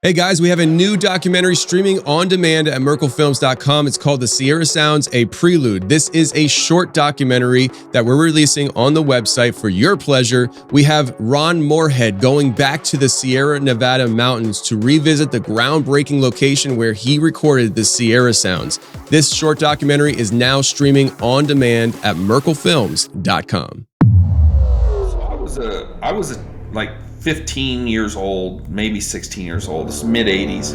Hey guys, we have a new documentary streaming on demand at merkelfilms.com. It's called The Sierra Sounds, A Prelude. This is a short documentary that we're releasing on the website for your pleasure. We have Ron Moorhead going back to the Sierra Nevada mountains to revisit the groundbreaking location where he recorded the Sierra Sounds. This short documentary is now streaming on demand at merkelfilms.com. So I was like 15 years old, maybe 16 years old. This is mid 80s.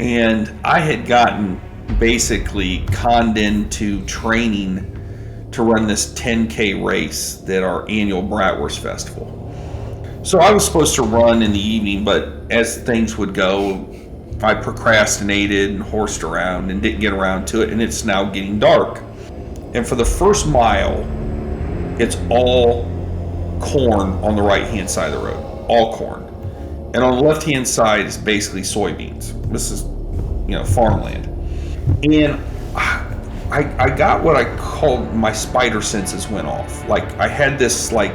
And I had gotten basically conned into training to run this 10K race at our annual Bratwurst Festival. So I was supposed to run in the evening, but as things would go, I procrastinated and horsed around and didn't get around to it, and it's now getting dark. And for the first mile, it's all corn on the right-hand side of the road. All corn. And on the left-hand side is basically soybeans. This is, farmland. And I got what I called my spider senses went off. Like I had this like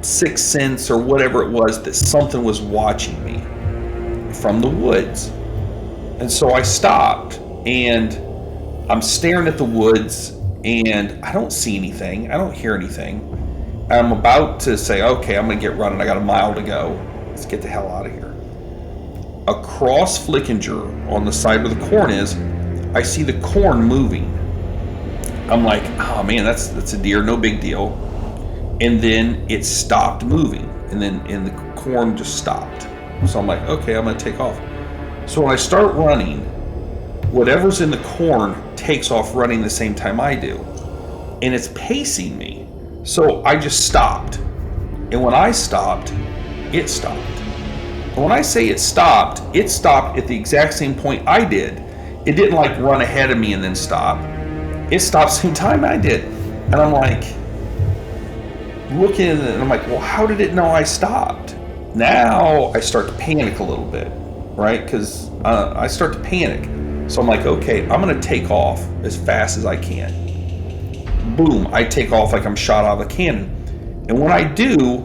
sixth sense or whatever it was that something was watching me from the woods. And so I stopped and I'm staring at the woods and I don't see anything. I don't hear anything. I'm about to say, okay, I'm going to get running. I got a mile to go. Let's get the hell out of here. Across Flickinger, on the side where the corn is, I see the corn moving. I'm like, oh man, that's a deer, no big deal. And then it stopped moving, and the corn just stopped. So I'm like, okay, I'm going to take off. So when I start running, whatever's in the corn takes off running the same time I do. And it's pacing me. So I just stopped. And when I stopped, it stopped. And when I say it stopped at the exact same point I did. It didn't like run ahead of me and then stop. It stopped the same time I did. And I'm like, looking at it and I'm like, well, how did it know I stopped? Now I start to panic a little bit, right? Because I start to panic. So I'm like, okay, I'm going to take off as fast as I can. Boom, I take off like I'm shot out of a cannon. And when I do,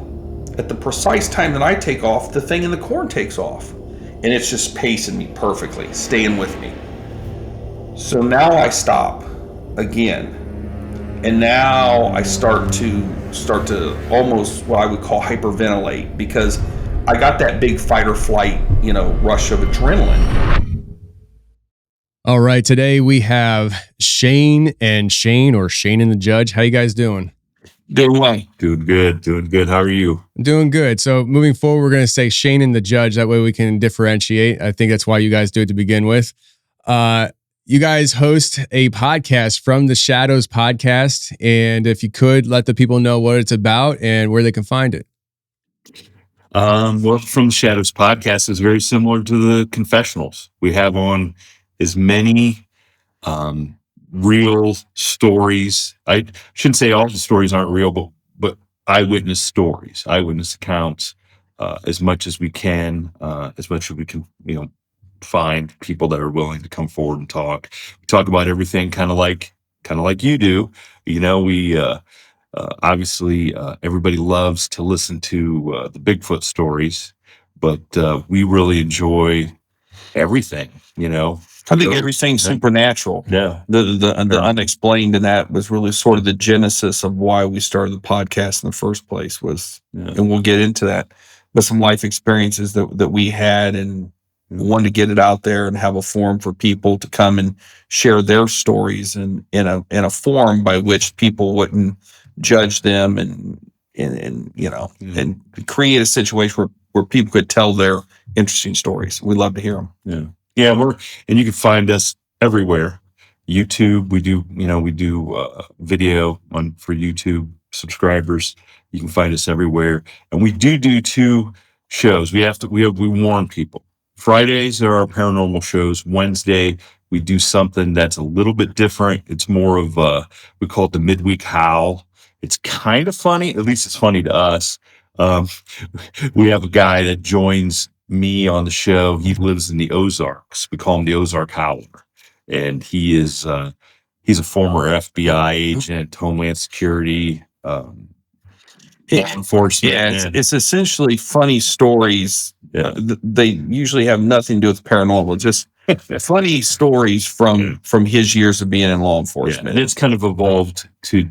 at the precise time that I take off, the thing in the corn takes off. And it's just pacing me perfectly, staying with me. So now I stop again. And now I start to almost what I would call hyperventilate because I got that big fight or flight, rush of adrenaline. All right, today we have Shane and the Judge. How you guys doing? Doing well. Doing good. How are you? Doing good. So moving forward, we're going to say Shane and the Judge. That way we can differentiate. I think that's why you guys do it to begin with. You guys host a podcast, From the Shadows podcast. And if you could, let the people know what it's about and where they can find it. Well, From the Shadows podcast is very similar to the Confessionals. We have on as many real stories. I shouldn't say all the stories aren't real, but eyewitness stories, eyewitness accounts, as much as we can, find people that are willing to come forward and talk. We talk about everything kind of like you do. We obviously everybody loves to listen to the Bigfoot stories, but we really enjoy everything, I think everything's supernatural. Yeah. The unexplained, and that was really sort of the genesis of why we started the podcast in the first place and we'll get into that, but some life experiences that we had and wanted to get it out there and have a forum for people to come and share their stories in a forum by which people wouldn't judge them and create a situation where people could tell their interesting stories. We love to hear them. Yeah, and you can find us everywhere. YouTube, we do video for YouTube subscribers. You can find us everywhere, and we do 2 shows. We warn people. Fridays are our paranormal shows. Wednesday we do something that's a little bit different. It's more of we call it the midweek howl. It's kind of funny, at least it's funny to us. We have a guy that joins me on the show. He lives in the Ozarks. We call him the Ozark Howler, and he's a former FBI agent, Homeland Security, law enforcement. Yeah, it's essentially funny stories Yeah. They usually have nothing to do with paranormal. Just funny stories from his years of being in law Yeah, enforcement. and it's kind of evolved to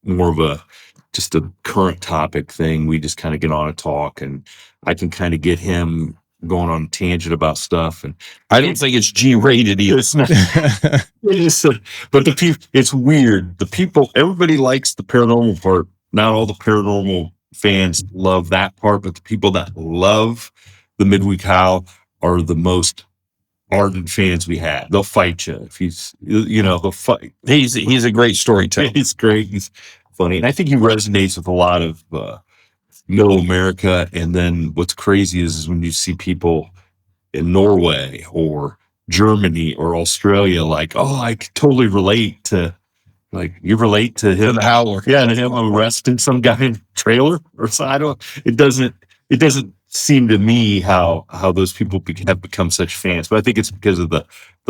more of just a current topic thing. We just kind of get on and talk, and I can kind of get him going on a tangent about stuff. And I don't think it's G-rated either. it's not, it is, but the people, it's weird. The people, everybody likes the paranormal part. Not all the paranormal fans love that part, but the people that love the midweek howl are the most ardent fans we have. They'll fight you if he's, they'll fight. He's a great storyteller. He's great. He's funny, and I think he resonates with a lot of middle America. And then what's crazy is when you see people in Norway or Germany or Australia, like, oh, I could totally relate to, like, you relate to him, The howler. yeah, to him arresting some guy in a trailer or so. It doesn't seem to me how those people have become such fans, but I think it's because of the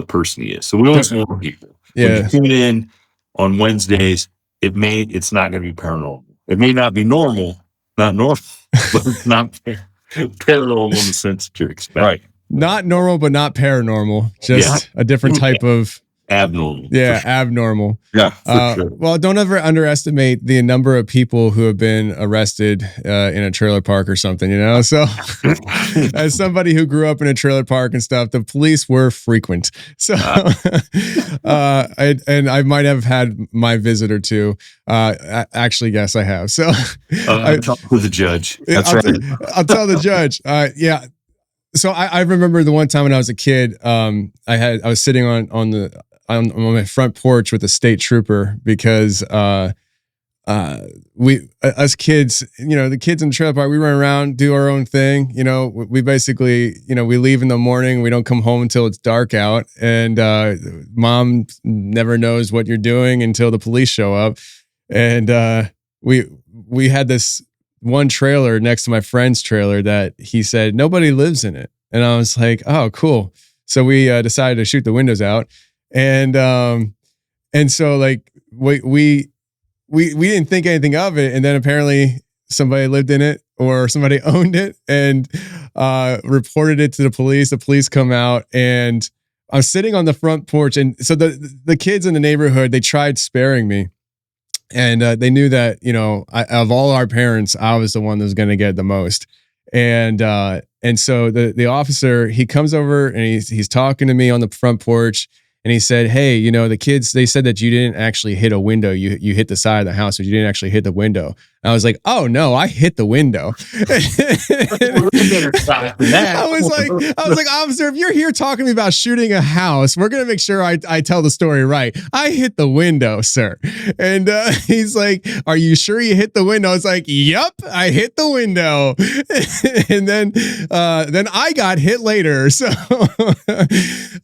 person he is. So we want more people. When Yeah. you tune in on Wednesdays, it's not going to be paranormal. It may not be not normal, but it's not paranormal in the sense that you're expecting. Right. Not normal, but not paranormal. Just a different type of Abnormal. Yeah, abnormal. Yeah. Sure. Well, don't ever underestimate the number of people who have been arrested in a trailer park or something, So, as somebody who grew up in a trailer park and stuff, the police were frequent. So, I might have had my visit or two. Actually, yes, I have. So, Talk with the judge. That's I'll, right. I'll tell the judge. Yeah. So I remember the one time when I was a kid, I was sitting on my front porch with a state trooper because us kids, the kids in the trailer park, we run around, do our own thing. We basically, we leave in the morning. We don't come home until it's dark out, and mom never knows what you're doing until the police show up. And we had this one trailer next to my friend's trailer that he said nobody lives in it, and I was like, oh, cool. So we decided to shoot the windows out. And so like we didn't think anything of it, and then apparently somebody lived in it or somebody owned it and reported it to the police. The police come out, and I'm sitting on the front porch, and so the kids in the neighborhood, they tried sparing me, and they knew that of all our parents, I was the one that was going to get the most. And so the officer, he comes over and he's talking to me on the front porch. And he said, hey, the kids, they said that you didn't actually hit a window. You hit the side of the house, but you didn't actually hit the window. And I was like, oh no, I hit the window. I was like, officer, if you're here talking to me about shooting a house, we're going to make sure I tell the story right. I hit the window, sir. And he's like, are you sure you hit the window? I was like, yep, I hit the window. And then I got hit later. So,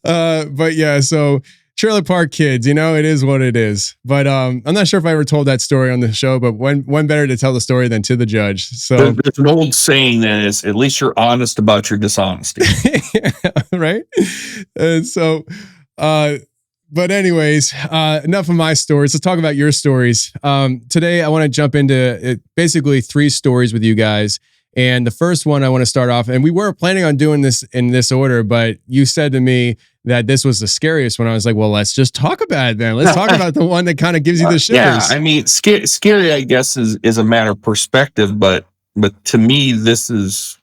but yeah, so trailer park kids, it is what it is. But I'm not sure if I ever told that story on the show, but when better to tell the story than to the judge. So there's an old saying that is, at least you're honest about your dishonesty. yeah, right. And so, but anyways, enough of my stories. Let's talk about your stories. Today, I want to jump into basically 3 stories with you guys. And the first one I want to start off, and we weren't planning on doing this in this order, but you said to me that this was the scariest one. I was like, well, let's just talk about it then. Let's talk about the one that kind of gives you the shivers. Yeah, I mean, scary, I guess, is a matter of perspective, but to me, this was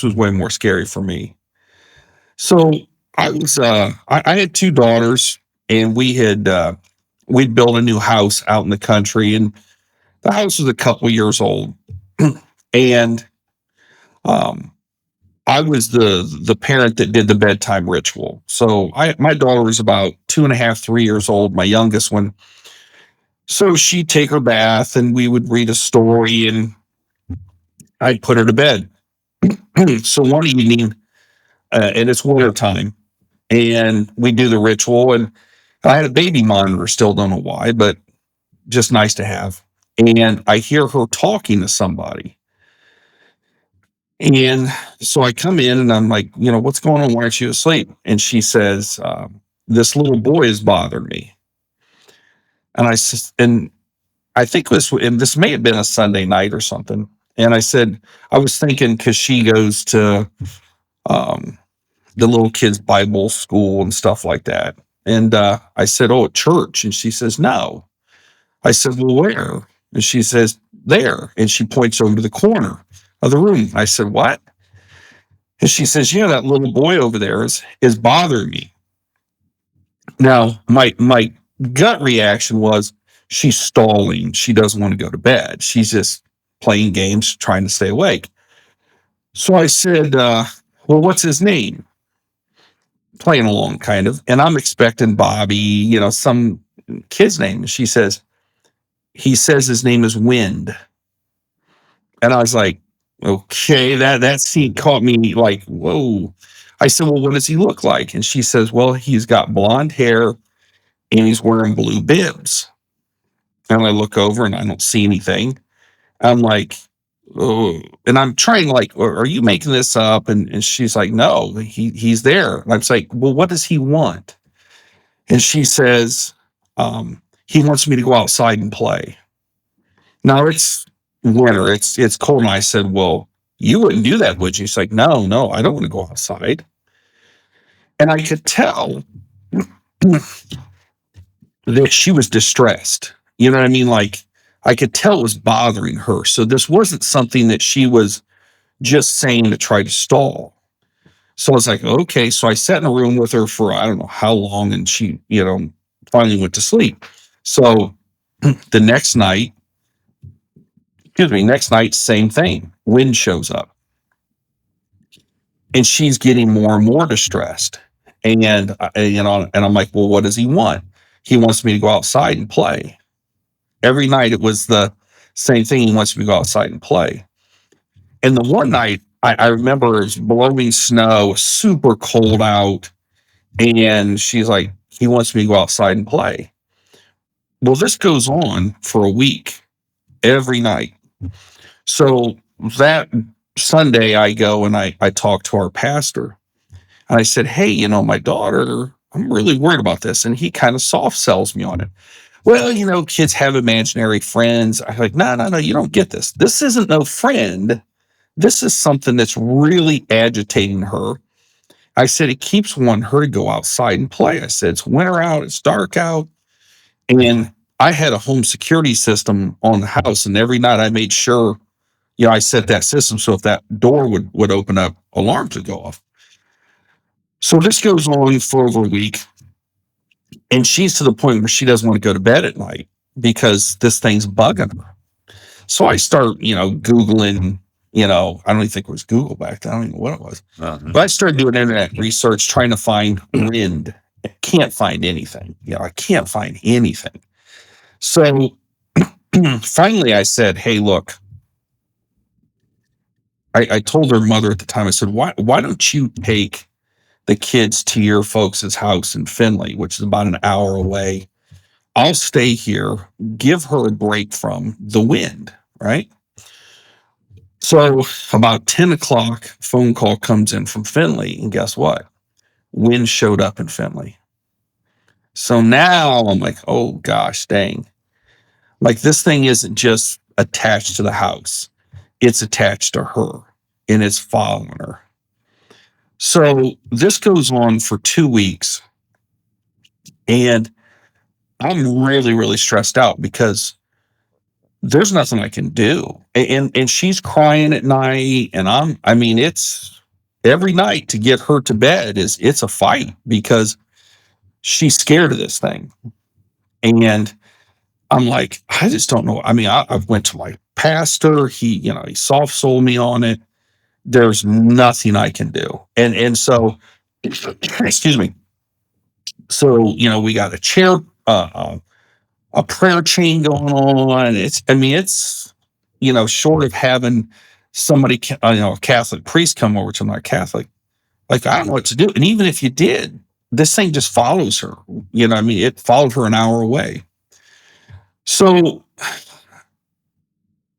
way more scary for me. So I had 2 daughters, and we'd built a new house out in the country, and the house was a couple years old. And I was the parent that did the bedtime ritual. So my daughter was about 2.5, 3 years old, my youngest one. So she'd take her bath, and we would read a story, and I'd put her to bed. So one evening, and it's winter time, and we do the ritual, and I had a baby monitor, still don't know why, but just nice to have. And I hear her talking to somebody. And so I come in and I'm like, what's going on? Why aren't you asleep? And she says, this little boy is bothering me. And I think this may have been a Sunday night or something. And I said, I was thinking, because she goes to the little kids' Bible school and stuff like that. And I said, oh, at church. And she says, no. I said, well, where? And she says, there. And she points over to the corner of the room. I said, what? And she says, yeah, that little boy over there is bothering me. Now, my gut reaction was, she's stalling. She doesn't want to go to bed. She's just playing games, trying to stay awake. So I said, well, what's his name? Playing along, kind of. And I'm expecting Bobby, some kid's name. And she says, he says his name is Wind. And I was like, okay, that scene caught me like, whoa. I said, well, what does he look like? And she says, well, he's got blonde hair and he's wearing blue bibs. And I look over and I don't see anything. I'm like, oh, and I'm trying like, are you making this up? And she's like, no, he's there. And I was like, well, what does he want? And she says, he wants me to go outside and play. Now it's winter, it's cold. And I said, well, you wouldn't do that, would you? She's like, no, I don't want to go outside. And I could tell that she was distressed. You know what I mean? Like, I could tell it was bothering her. So this wasn't something that she was just saying to try to stall. So I was like, okay. So I sat in a room with her for I don't know how long, and she, finally went to sleep. So the next night, same thing. Wind shows up. And she's getting more and more distressed. And I'm like, well, what does he want? He wants me to go outside and play. Every night it was the same thing. He wants me to go outside and play. And the one night I remember it was blowing snow, super cold out. And she's like, he wants me to go outside and play. Well, this goes on for a week, every night. So that Sunday I go and I talk to our pastor. And I said, hey, my daughter, I'm really worried about this. And he kind of soft sells me on it. Well, kids have imaginary friends. I'm like, no, you don't get this. This isn't no friend. This is something that's really agitating her. I said, it keeps wanting her to go outside and play. I said, it's winter out, it's dark out. And I had a home security system on the house. And every night I made sure, I set that system so if that door would open up, alarms would go off. So this goes on for over a week. And she's to the point where she doesn't want to go to bed at night because this thing's bugging her. So I start, Googling, I don't even think it was Google back then. I don't even know what it was. But I started doing internet research, trying to find wind. I can't find anything. I can't find anything. So finally I said, hey, look, I told her mother at the time, I said, why don't you take the kids to your folks' house in Findlay, which is about an hour away. I'll stay here, give her a break from the wind, right? So about 10 o'clock, phone call comes in from Findlay, and guess what? Wind showed up in Findlay. So now I'm like, oh gosh, dang. Like, this thing isn't just attached to the house. It's attached to her, and it's following her. So this goes on for 2 weeks, and I'm really, really stressed out because there's nothing I can do. And she's crying at night, and it's every night to get her to bed it's a fight because she's scared of this thing. And I'm like, I just don't know. I went to my pastor. He soft sold me on it. There's nothing I can do. And so, excuse me. So, we got a chair, a prayer chain going on. It's, short of having somebody, a Catholic priest come over to my Catholic, like, I don't know what to do. And even if you did, this thing just follows her. It followed her an hour away. So,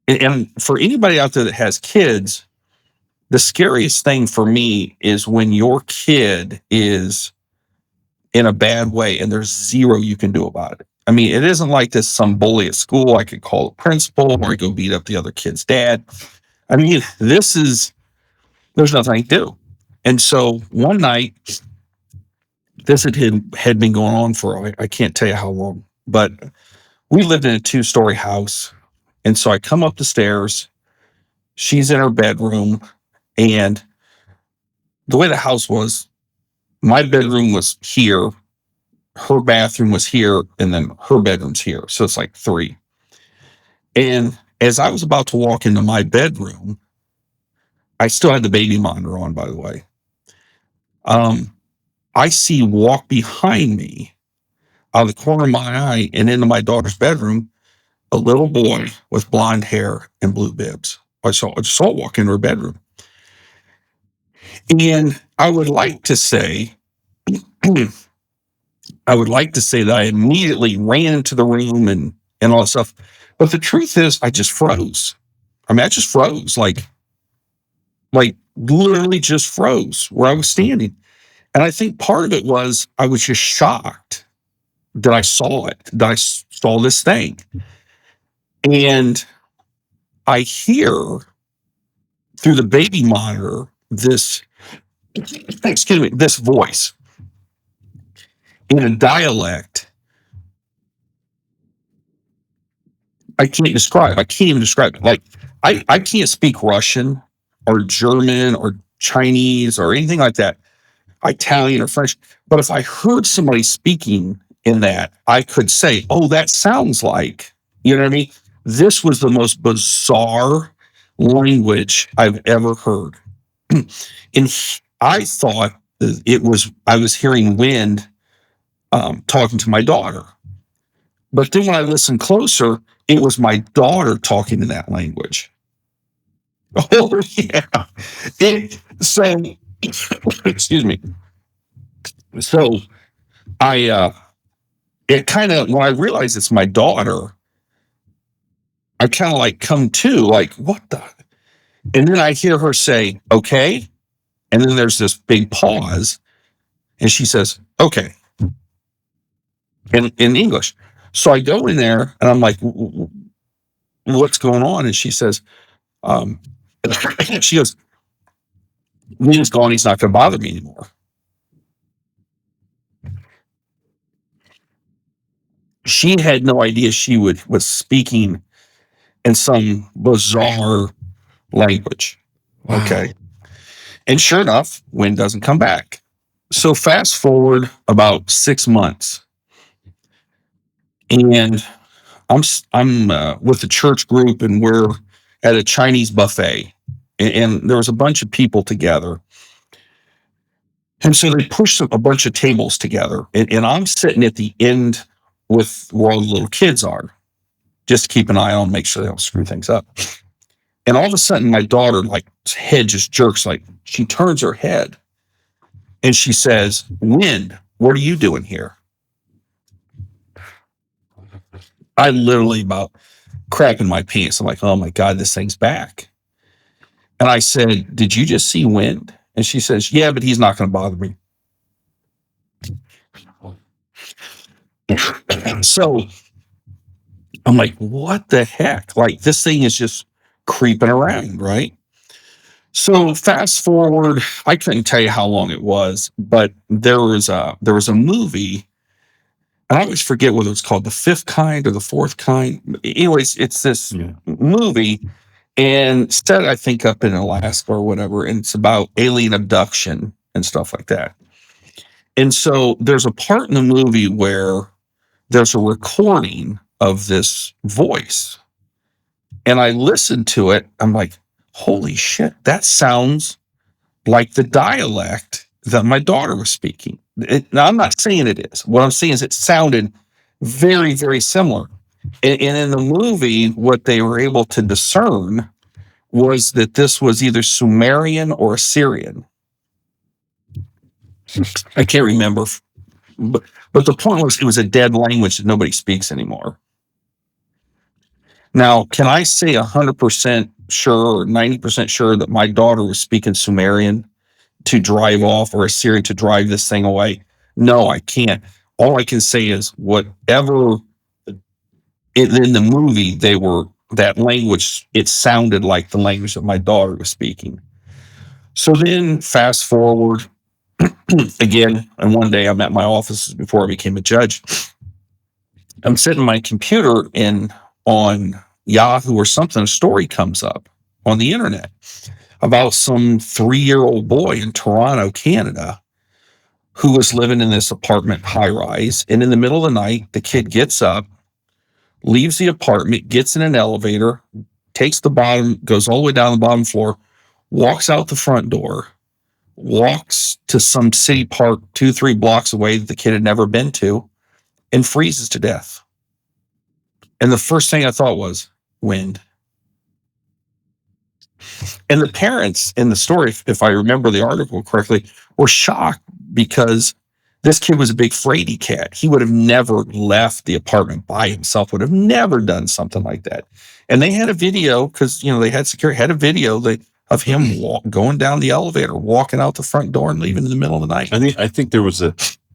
and for anybody out there that has kids, the scariest thing for me is when your kid is in a bad way and there's zero you can do about it. It isn't like this some bully at school. I could call the principal or I go beat up the other kid's dad. I mean, there's nothing I can do. And so one night, this had been going on for, I can't tell you how long, but we lived in a 2-story house. And so I come up the stairs, she's in her bedroom, and the way the house was, my bedroom was here, her bathroom was here, and then her bedroom's here. So it's like 3. And as I was about to walk into my bedroom, I still had the baby monitor on, by the way. I see walk behind me out of the corner of my eye and into my daughter's bedroom, a little boy with blonde hair and blue bibs. I saw it walk into her bedroom. And I would like to say that I immediately ran into the room and all that stuff. But the truth is, I just froze. I mean, I just froze, like literally just froze where I was standing. And I think part of it was I was just shocked that I saw it, that I saw this thing. And I hear through the baby monitor this voice in a dialect I can't describe. I can't even describe it. Like, I can't speak Russian or German or Chinese or anything like that, Italian or French. But if I heard somebody speaking in that, I could say, oh, that sounds like, you know what I mean? This was the most bizarre language I've ever heard. And I thought I was hearing wind talking to my daughter. But then when I listened closer, it was my daughter talking in that language. Oh, yeah. Excuse me. So it kind of, when I realized it's my daughter, I kind of like come to, like, what the? And then I hear her say, okay. And then there's this big pause. And she says, okay. In English. So I go in there and I'm like, what's going on? And she says, she goes, Liam's gone. He's not going to bother me anymore. She had no idea she was speaking in some bizarre language. Wow. Okay. And sure enough, wind doesn't come back. So fast forward about 6 months, and I'm with the church group, and we're at a Chinese buffet, and there was a bunch of people together. And so they pushed a bunch of tables together, and I'm sitting at the end with where all the little kids are, just to keep an eye on, make sure they don't screw things up. And all of a sudden, my daughter, like, head just jerks, like, she turns her head, and she says, Wind, what are you doing here? I literally about crapping my pants. I'm like, oh my God, this thing's back. And I said, did you just see Wind? And she says, yeah, but he's not going to bother me. So I'm like, what the heck? Like, this thing is just creeping around, right? So fast forward, I couldn't tell you how long it was, but there was a movie, and I always forget whether it's called The Fifth Kind or The Fourth Kind. Anyways, it's this movie, and set, I think, up in Alaska or whatever, and it's about alien abduction and stuff like that. And so there's a part in the movie where there's a recording of this voice. And I listened to it. I'm like, holy shit, that sounds like the dialect that my daughter was speaking. Now, I'm not saying it is. What I'm saying is it sounded very, very similar. And in the movie, what they were able to discern was that this was either Sumerian or Assyrian. I can't remember. But the point was, it was a dead language that nobody speaks anymore. Now, can I say 100% sure or 90% sure that my daughter was speaking Sumerian to drive off, or Assyrian to drive this thing away? No, I can't. All I can say is whatever in the movie they were that language, it sounded like the language that my daughter was speaking. So then fast forward again, and one day I'm at my office before I became a judge. I'm sitting at my computer and on Yahoo or something, a story comes up on the internet about some 3-year-old boy in Toronto, Canada, who was living in this apartment high rise. And in the middle of the night, the kid gets up, leaves the apartment, gets in an elevator, takes the bottom, goes all the way down the bottom floor, walks out the front door, walks to some city park 2-3 blocks away that the kid had never been to, and freezes to death. And the first thing I thought was wind. And the parents in the story, if I remember the article correctly, were shocked because this kid was a big fraidy cat. He would have never left the apartment by himself, would have never done something like that. And they had a video because, they had security, had a video of him going down the elevator, walking out the front door and leaving in the middle of the night. I think there was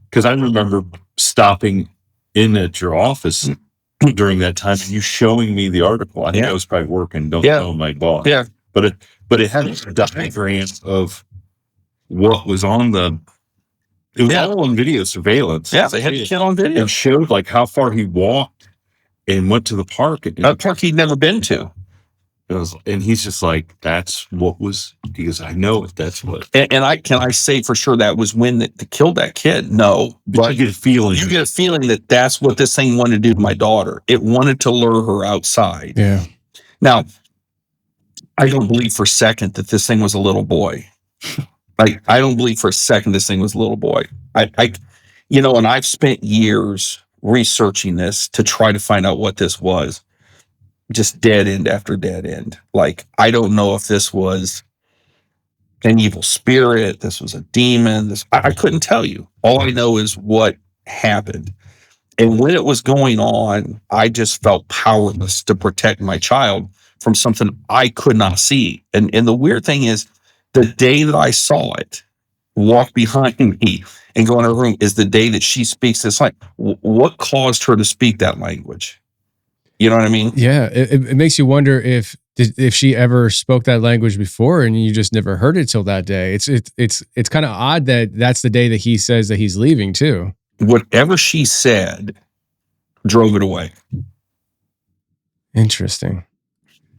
because I remember stopping in at your office during that time and you showing me the article. I think I was probably working, don't know my boss. Yeah. But it had a diagram of what was on it was all on video surveillance. Yeah, they had the kid on video. And showed like how far he walked and went to the park. A park he'd never been to. And he's just like, that's what was, because I know if that's what. And can I say for sure that was when that killed that kid? No. But you get a feeling. You get a feeling that that's what this thing wanted to do to my daughter. It wanted to lure her outside. Yeah. Now, I don't believe for a second that this thing was a little boy. Like, I don't believe for a second this thing was a little boy. And I've spent years researching this to try to find out what this was. Just dead end after dead end. Like, I don't know if this was an evil spirit, this was a demon. I couldn't tell you. All I know is what happened. And when it was going on, I just felt powerless to protect my child from something I could not see. And the weird thing is, the day that I saw it walk behind me and go in her room is the day that she speaks this language. What caused her to speak that language? You know what I mean? Yeah. It makes you wonder if she ever spoke that language before and you just never heard it till that day. It's kind of odd that that's the day that he says that he's leaving too. Whatever she said drove it away. Interesting.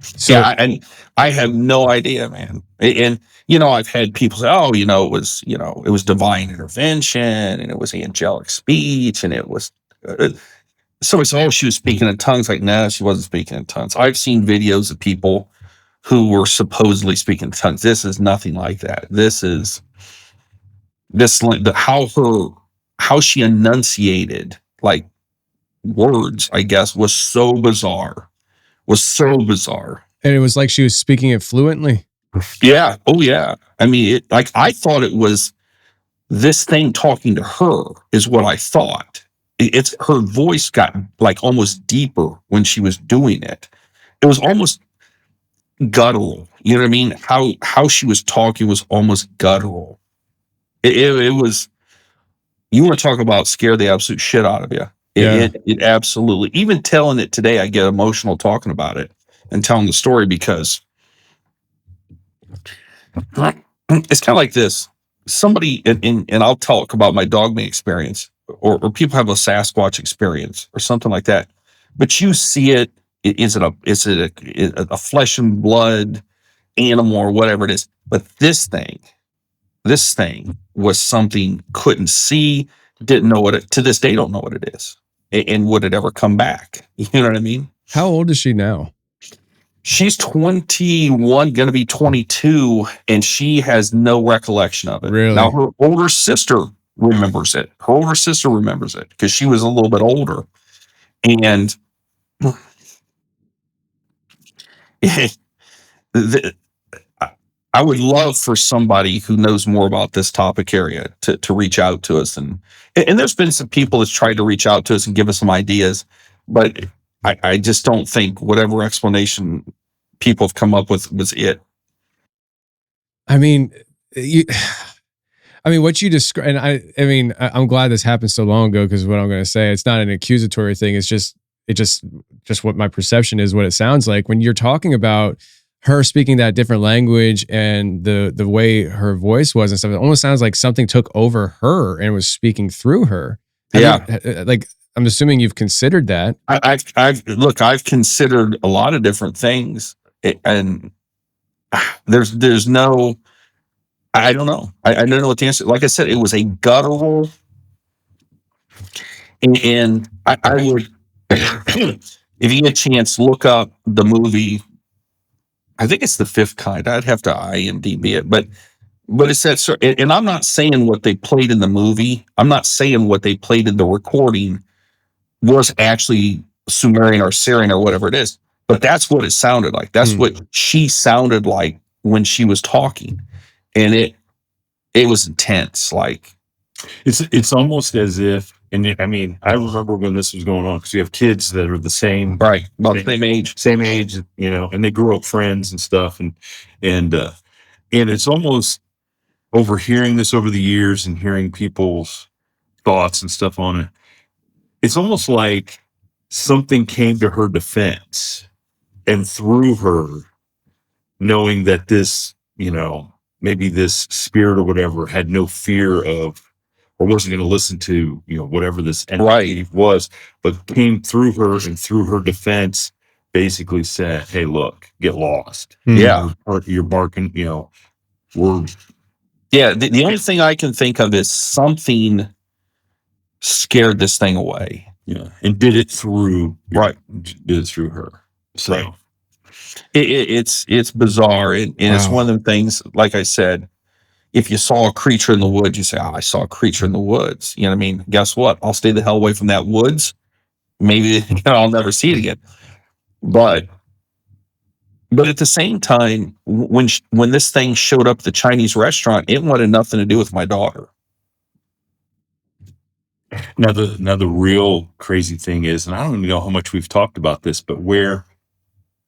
So, yeah, and I have no idea, man. And I've had people say, "Oh, it was divine intervention, and it was angelic speech, and it was." Somebody said, "Oh, she was speaking in tongues." Like, no, she wasn't speaking in tongues. I've seen videos of people who were supposedly speaking in tongues. This is nothing like that. How she enunciated like words, I guess, was so bizarre. And it was like she was speaking it fluently. Yeah. Oh, yeah. I mean, I thought it was this thing talking to her is what I thought. It's her voice got like almost deeper when she was doing it. It was almost guttural. You know what I mean? How she was talking was almost guttural. It was, you want to talk about scare the absolute shit out of you. It absolutely, even telling it today, I get emotional talking about it and telling the story because it's kind of like this. Somebody, and I'll talk about my Dogman experience, or people have a Sasquatch experience or something like that. But you see it, is it a flesh and blood animal or whatever it is? But this thing was something couldn't see, didn't know to this day, don't know what it is. And would it ever come back? You know what I mean? How old is she now? She's 21, going to be 22, and she has no recollection of it. Really? Now, her older sister remembers it. Because she was a little bit older. And I would love for somebody who knows more about this topic area to reach out to us. And there's been some people that's tried to reach out to us and give us some ideas, but I just don't think whatever explanation people have come up with was it. I mean, what you describe, and I'm glad this happened so long ago, because what I'm going to say, it's not an accusatory thing. It's just, just what my perception is, what it sounds like when you're talking about her speaking that different language and the way her voice was and stuff. It almost sounds like something took over her and was speaking through her. Like, I'm assuming you've considered that. I've considered a lot of different things, and there's no, I don't know. I don't know what the answer. Like I said, it was a guttural, and I would, if you get a chance, look up the movie. I think it's The Fifth Kind. I'd have to IMDb it, but it's that. And I'm not saying what they played in the movie. I'm not saying what they played in the recording was actually Sumerian or Syrian or whatever it is. But that's what it sounded like. That's what she sounded like when she was talking, and it was intense. Like it's almost as if. And I mean, I remember when this was going on because we have kids that are the same, right, about the same age, you know, and they grew up friends and stuff, and it's almost overhearing this over the years and hearing people's thoughts and stuff on it. It's almost like something came to her defense and through her, knowing that this, you know, maybe this spirit or whatever had no fear of, or wasn't going to listen to, you know, whatever this entity was, but came through her and through her defense basically said, hey, look, get lost. Yeah. You're barking, you know, we're. Yeah. The only thing I can think of is something scared this thing away. Yeah. And did it through, did it through her. So it's bizarre. And it's one of them things, like I said, if you saw a creature in the woods, you say, I saw a creature in the woods. You know what I mean? Guess what? I'll stay the hell away from that woods. Maybe I'll never see it again. But at the same time, when this thing showed up at the Chinese restaurant, it wanted nothing to do with my daughter. Now the real crazy thing is, and I don't even know how much we've talked about this, but where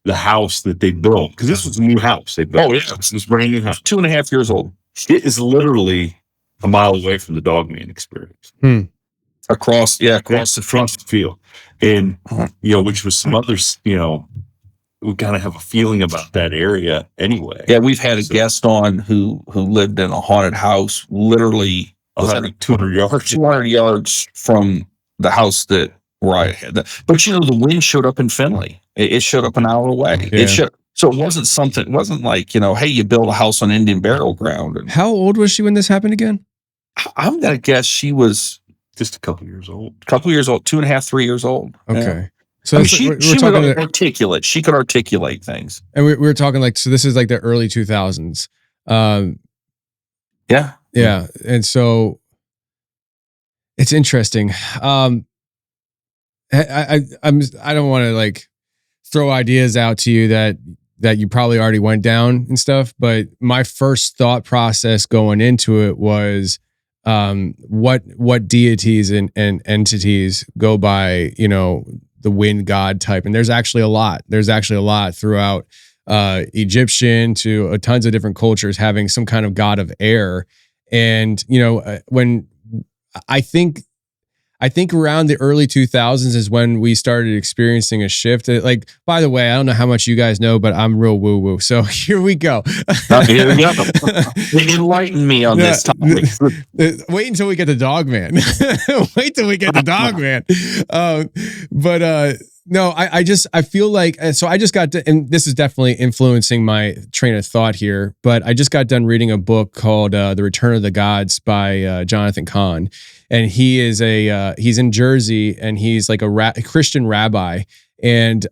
the house that they built, because this was a new house they built. Oh, yeah. This was brand new house. 2.5 years old. It is literally a mile away from the Dogman experience. Across the field. And, you know, which was some others, you know, we kind of have a feeling about that area anyway. Yeah, we've had a guest on who lived in a haunted house, literally 200 yards. 200 yards from the house where I had that. But, you know, the wind showed up in Findlay. It showed up an hour away. Yeah. So it wasn't like, you know, hey, you build a house on Indian burial ground. How old was she when this happened again? I'm going to guess she was just a couple years old. 2.5, 3 years old. Okay. Yeah. So I mean, she was articulate. She could articulate things. And we were talking like, so this is like the early 2000s. Yeah. Yeah. And so it's interesting. I don't want to like throw ideas out to you that you probably already went down and stuff, but my first thought process going into it was what deities and entities go by, you know, the wind god type. And there's actually a lot throughout Egyptian to tons of different cultures having some kind of god of air. And, you know, when I think around the early 2000s is when we started experiencing a shift. Like, by the way, I don't know how much you guys know, but I'm real woo-woo. So here we go. Enlighten me on this topic. Wait until we get the Dogman. Wait till we get the Dogman. No, I feel like, so I just got to, and this is definitely influencing my train of thought here, but I just got done reading a book called The Return of the Gods by Jonathan Cahn. And he is he's in Jersey, and he's like a Christian rabbi. And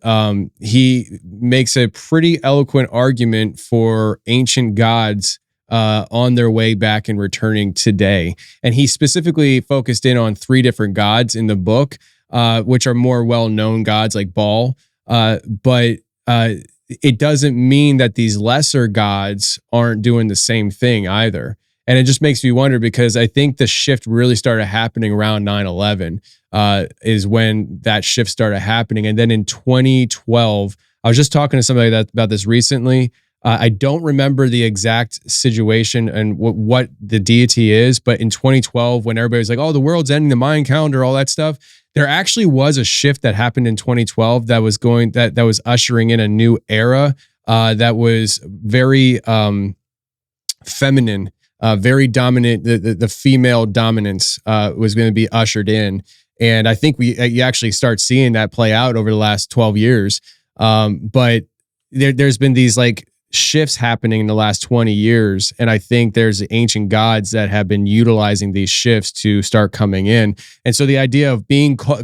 he makes a pretty eloquent argument for ancient gods on their way back and returning today. And he specifically focused in on 3 different gods in the book, which are more well-known gods like Baal. But it doesn't mean that these lesser gods aren't doing the same thing either. And it just makes me wonder, because I think the shift really started happening around 9/11 is when that shift started happening. And then in 2012, I was just talking to somebody about this recently. I don't remember the exact situation and what the deity is, but in 2012, when everybody was like, oh, the world's ending, the Mayan calendar, all that stuff, there actually was a shift that happened in 2012 that was ushering in a new era that was very feminine, very dominant. The female dominance was going to be ushered in, and I think you actually start seeing that play out over the last 12 years. But there's been these like shifts happening in the last 20 years, and I think there's ancient gods that have been utilizing these shifts to start coming in. And so the idea of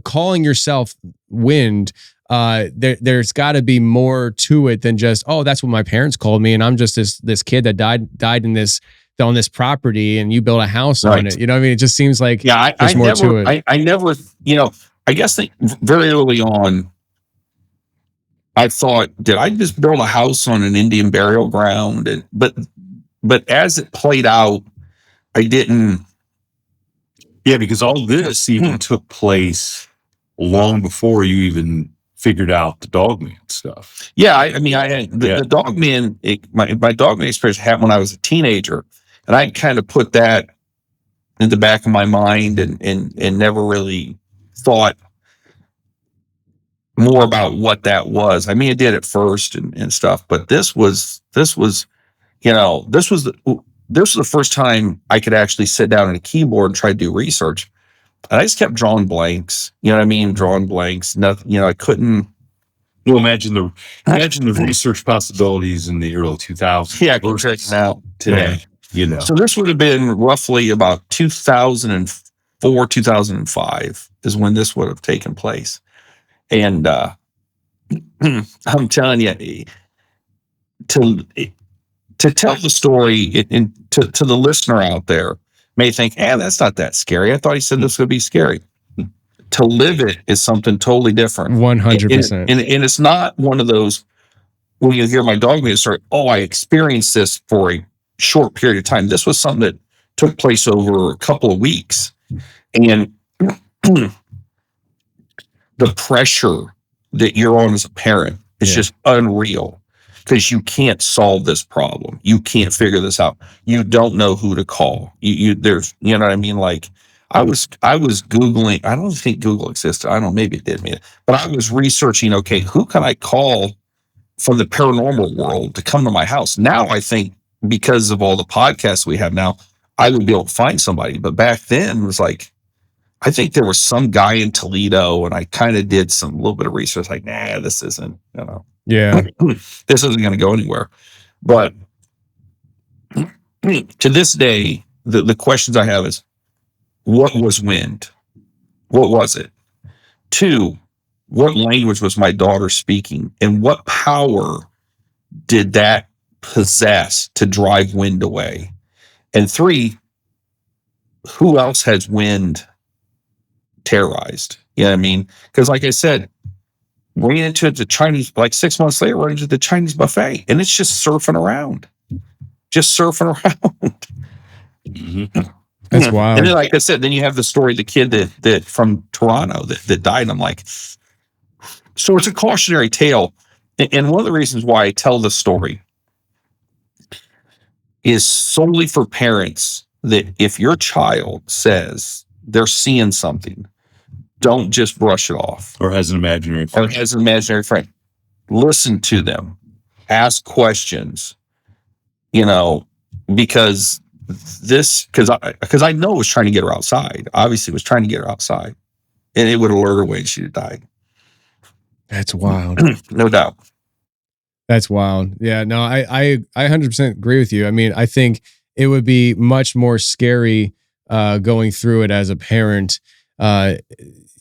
calling yourself wind, there's got to be more to it than just, oh, that's what my parents called me, and I'm just this kid that died on this property, and you built a house on it. You know what I mean? It just seems like there's more to it. I never, I guess very early on, I thought, did I just build a house on an Indian burial ground? But as it played out, I didn't. Yeah, because all this even took place long before you even figured out the Dogman stuff. Yeah, I had the Dogman. My Dogman experience happened when I was a teenager, and I kind of put that in the back of my mind and never really thought more about what that was. I mean, I did at first and stuff, but this was the first time I could actually sit down at a keyboard and try to do research. And I just kept drawing blanks. You know what I mean? Drawing blanks. Nothing. I couldn't. Well, imagine the research possibilities in the early 2000s. Yeah, versus now today. So this would have been roughly about 2004, 2005 is when this would have taken place. And I'm telling you, to tell the story and to the listener out there may think, that's not that scary. I thought he said this would be scary. To live it is something totally different. 100%. And it's not one of those, when you hear my Dogman story, I experienced this for a short period of time. This was something that took place over a couple of weeks. And the pressure that you're on as a parent is just unreal, because you can't solve this problem. You can't figure this out. You don't know who to call. There's, you know what I mean? Like I was Googling, I don't think Google existed. I don't know, maybe it did, but I was researching, okay, who can I call from the paranormal world to come to my house? Now I think because of all the podcasts we have now, I would be able to find somebody. But back then it was like, I think there was some guy in Toledo, and I kind of did a little bit of research, like, this isn't, this isn't going to go anywhere. But to this day, the questions I have is, what was wind? What was it? 2, what language was my daughter speaking? And what power did that possess to drive wind away? And 3, who else has wind terrorized? You know what I mean? Because like I said, we're into the Chinese, like 6 months later, we're into the Chinese buffet, and it's just surfing around. Mm-hmm. That's wild. And then, like I said, then you have the story of the kid that from Toronto that died. And I'm like, so it's a cautionary tale. And one of the reasons why I tell this story is solely for parents, that if your child says they're seeing something, don't just brush it off. Or has an imaginary friend. Listen to them. Ask questions. Because I know it was trying to get her outside. Obviously, it was trying to get her outside. And it would alert her when she'd have died. That's wild. No doubt. That's wild. Yeah, no, I 100% agree with you. I mean, I think it would be much more scary going through it as a parent.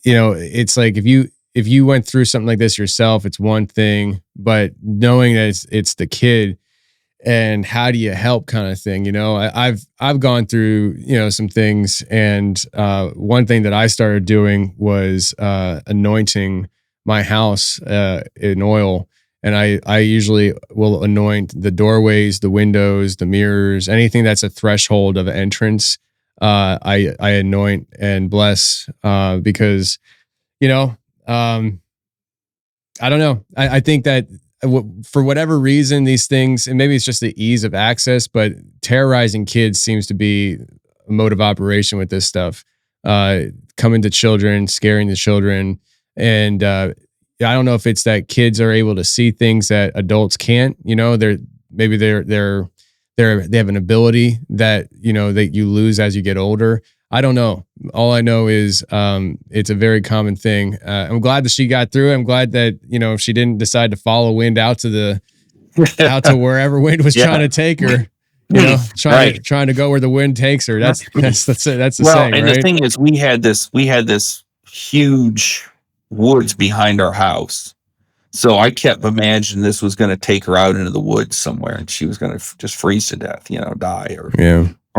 It's like if you went through something like this yourself, it's one thing, but knowing that it's the kid and how do you help kind of thing, I've gone through, some things, and one thing that I started doing was anointing my house in oil. And I usually will anoint the doorways, the windows, the mirrors, anything that's a threshold of entrance. I anoint and bless because, I don't know. I think that for whatever reason, these things, and maybe it's just the ease of access, but terrorizing kids seems to be a mode of operation with this stuff. coming to children, scaring the children. And I don't know if it's that kids are able to see things that adults can't. You know, they have an ability that, you know, that you lose as you get older. I don't know. All I know is it's a very common thing. I'm glad that she got through it. I'm glad that, you know, she didn't decide to follow wind out to wherever wind was trying to take her. You know, trying to go where the wind takes her. That's the saying, and right? the thing is, we had this huge woods behind our house. So I kept imagining this was going to take her out into the woods somewhere, and she was going to just freeze to death, you know, die, or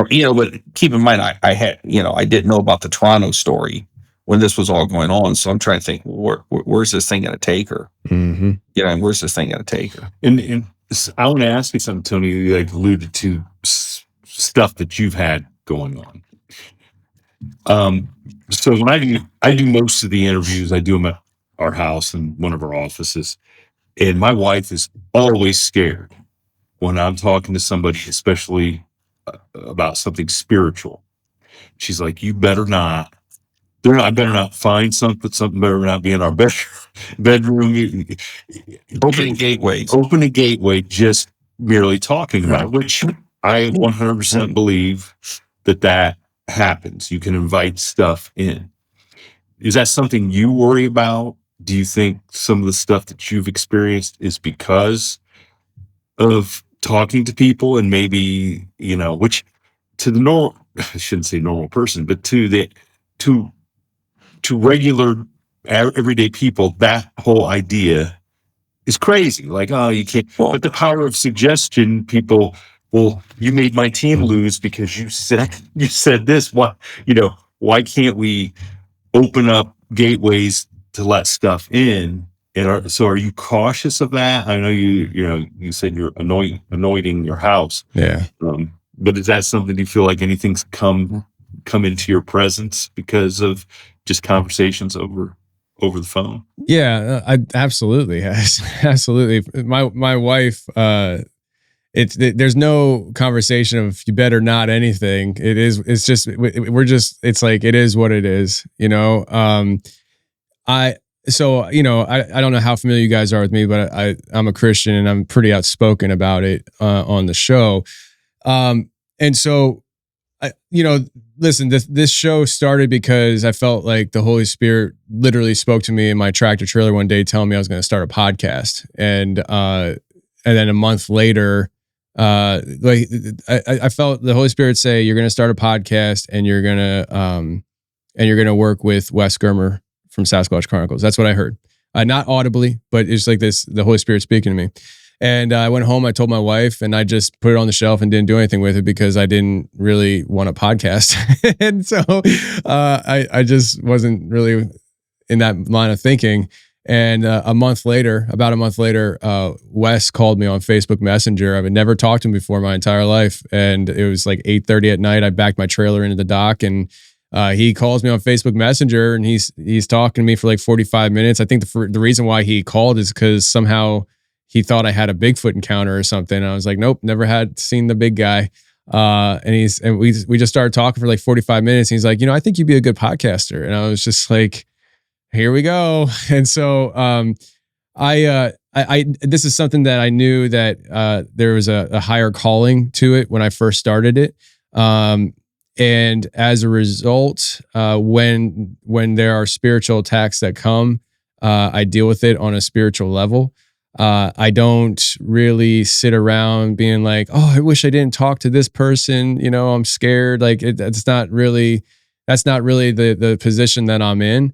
you know. But keep in mind, I had, you know, I didn't know about the Toronto story when this was all going on. So I'm trying to think, where's this thing going to take her? Mm-hmm. You know, where's this thing going to take her? And I want to ask you something, Tony. You like alluded to stuff that you've had going on. So when I do most of the interviews, I do them at our house and one of our offices, and my wife is always scared when I'm talking to somebody, especially about something spiritual. She's like, "You better not. I better not find something. Something better not be in our bedroom. Opening gateways. Open a gateway, just merely talking about it," which I 100% believe that happens. You can invite stuff in. Is that something you worry about? Do you think some of the stuff that you've experienced is because of talking to people, and maybe, you know, which to the normal, I shouldn't say normal person, but to regular everyday people, that whole idea is crazy. Like, oh, you can't. But the power of suggestion, people, well, you made my team lose because you said this. What, you know, why can't we open up gateways to let stuff in? And so are you cautious of that? I know you said you're anointing your house. Yeah. But is that something you feel like anything's come into your presence because of just conversations over the phone? Yeah, I absolutely has. Absolutely. My wife, there's no conversation of you better not anything. It's just, it's like, it is what it is, you know? So, you know, I don't know how familiar you guys are with me, but I'm a Christian and I'm pretty outspoken about it, on the show. And so, you know, listen, this show started because I felt like the Holy Spirit literally spoke to me in my tractor trailer one day, telling me I was going to start a podcast. And then a month later, like I felt the Holy Spirit say, you're going to start a podcast and you're going to work with Wes Germer from Sasquatch Chronicles. That's what I heard. Not audibly, but it's like this, the Holy Spirit speaking to me. And I went home, I told my wife, and I just put it on the shelf and didn't do anything with it because I didn't really want a podcast. And so I just wasn't really in that line of thinking. And about a month later, Wes called me on Facebook Messenger. I had never talked to him before my entire life. And it was like 8:30 at night. I backed my trailer into the dock, and he calls me on Facebook Messenger, and he's talking to me for like 45 minutes. I think the reason why he called is because somehow he thought I had a Bigfoot encounter or something. And I was like, nope, never had seen the big guy. And we just started talking for like 45 minutes. And he's like, you know, I think you'd be a good podcaster. And I was just like, here we go. And so, this is something that I knew that, there was a higher calling to it when I first started it. And as a result, when there are spiritual attacks that come, I deal with it on a spiritual level. I don't really sit around being like, oh, I wish I didn't talk to this person. You know, I'm scared. Like that's not really the position that I'm in.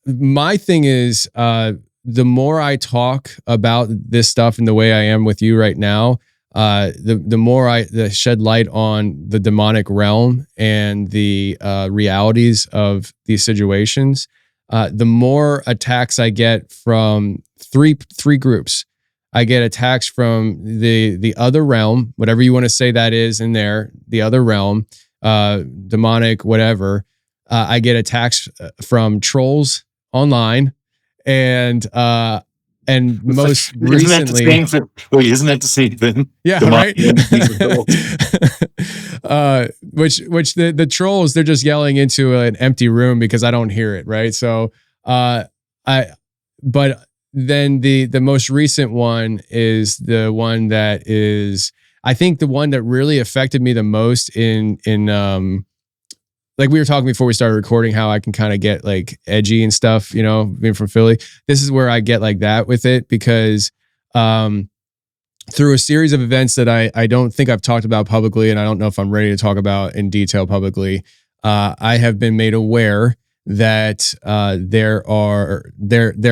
My thing is, the more I talk about this stuff and the way I am with you right now, the more I shed light on the demonic realm and the realities of these situations, the more attacks I get from three groups. I get attacks from the other realm, whatever you want to say that is in there, the other realm, demonic, whatever. I get attacks from trolls online, and and most Isn't that the recently, same thing? Wait, isn't that the same thing? yeah, right. Which the trolls, they're just yelling into an empty room because I don't hear it, right? So, but then the most recent one is the one that is, I think, the one that really affected me the most in like we were talking before we started recording, how I can kind of get like edgy and stuff, you know, being from Philly. This is where I get like that with it because through a series of events that I don't think I've talked about publicly, and I don't know if I'm ready to talk about in detail publicly, I have been made aware that there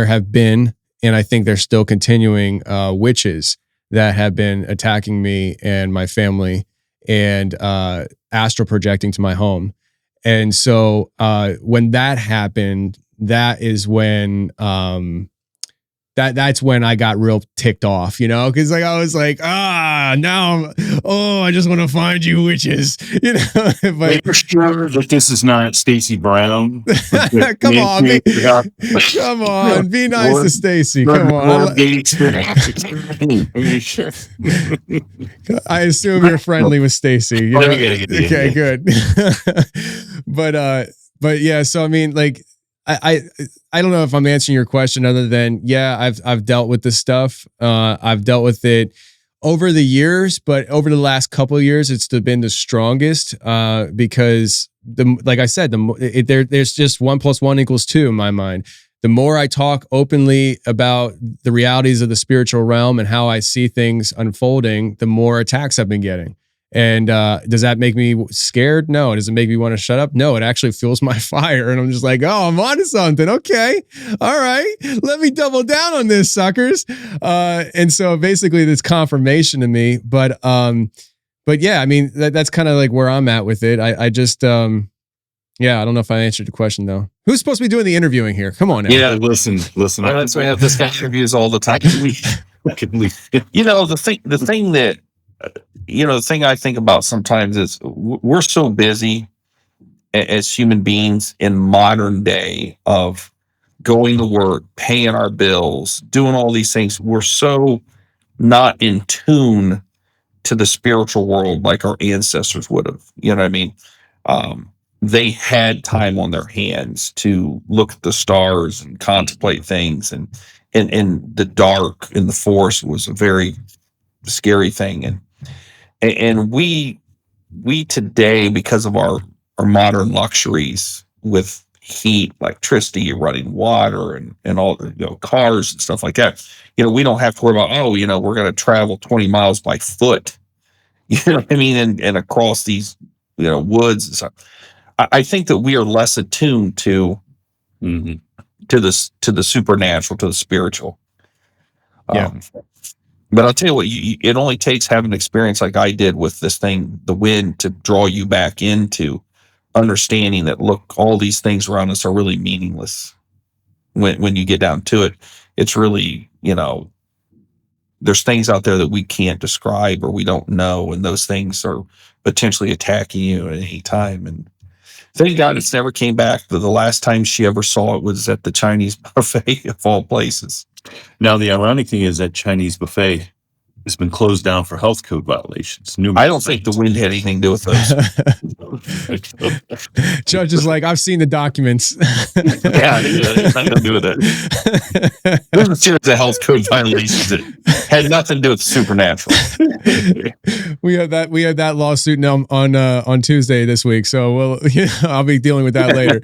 have been, and I think they're still continuing, witches that have been attacking me and my family and astral projecting to my home. And so when that happened, that is when that's when I got real ticked off, you know, because like I was like, now I just want to find you witches, you know. But you're sure that this is not Stacey Brown? Come on, come on, be nice to Stacey. Come on. I assume you're friendly with Stacey. You know? Okay, good. But yeah, so I mean, like, I don't know if I'm answering your question other than, yeah, I've dealt with this stuff. I've dealt with it over the years, but over the last couple of years, it's been the strongest because like I said, there's just 1 + 1 = 2 in my mind. The more I talk openly about the realities of the spiritual realm and how I see things unfolding, the more attacks I've been getting. And does that make me scared? No. Does it make me want to shut up? No, it actually fuels my fire. And I'm just like, oh, I'm onto something. Okay. All right. Let me double down on this, suckers. And so basically this confirmation to me. But yeah, I mean, that's kind of like where I'm at with it. I just, yeah, I don't know if I answered the question though. Who's supposed to be doing the interviewing here? Come on now. Yeah, listen. That's why we have this guy interviews all the time. You know, the thing that, you know, the thing I think about sometimes is we're so busy as human beings in modern day of going to work, paying our bills, doing all these things. We're so not in tune to the spiritual world like our ancestors would have. You know what I mean? They had time on their hands to look at the stars and contemplate things, and the dark in the forest was a very scary thing. And we today, because of our modern luxuries with heat, electricity, running water, and all the, you know, cars and stuff like that, you know, we don't have to worry about, you know, we're going to travel 20 miles by foot, you know what I mean, and across these, you know, woods and stuff. I think that we are less attuned to to the supernatural, to the spiritual. Yeah. But I'll tell you what, it only takes having an experience like I did with this thing, the wind, to draw you back into understanding that, look, all these things around us are really meaningless. When you get down to it, it's really, you know, there's things out there that we can't describe or we don't know, and those things are potentially attacking you at any time. And thank God it's never came back. The last time she ever saw it was at the Chinese buffet of all places. Now, the ironic thing is that Chinese buffet has been closed down for health code violations. I don't think the wind had anything to do with those. Judge is like, I've seen the documents. Yeah, it's not going to do with it. This was just a health code violation that had nothing to do with the supernatural. We had that lawsuit now on Tuesday this week, so I'll be dealing with that later.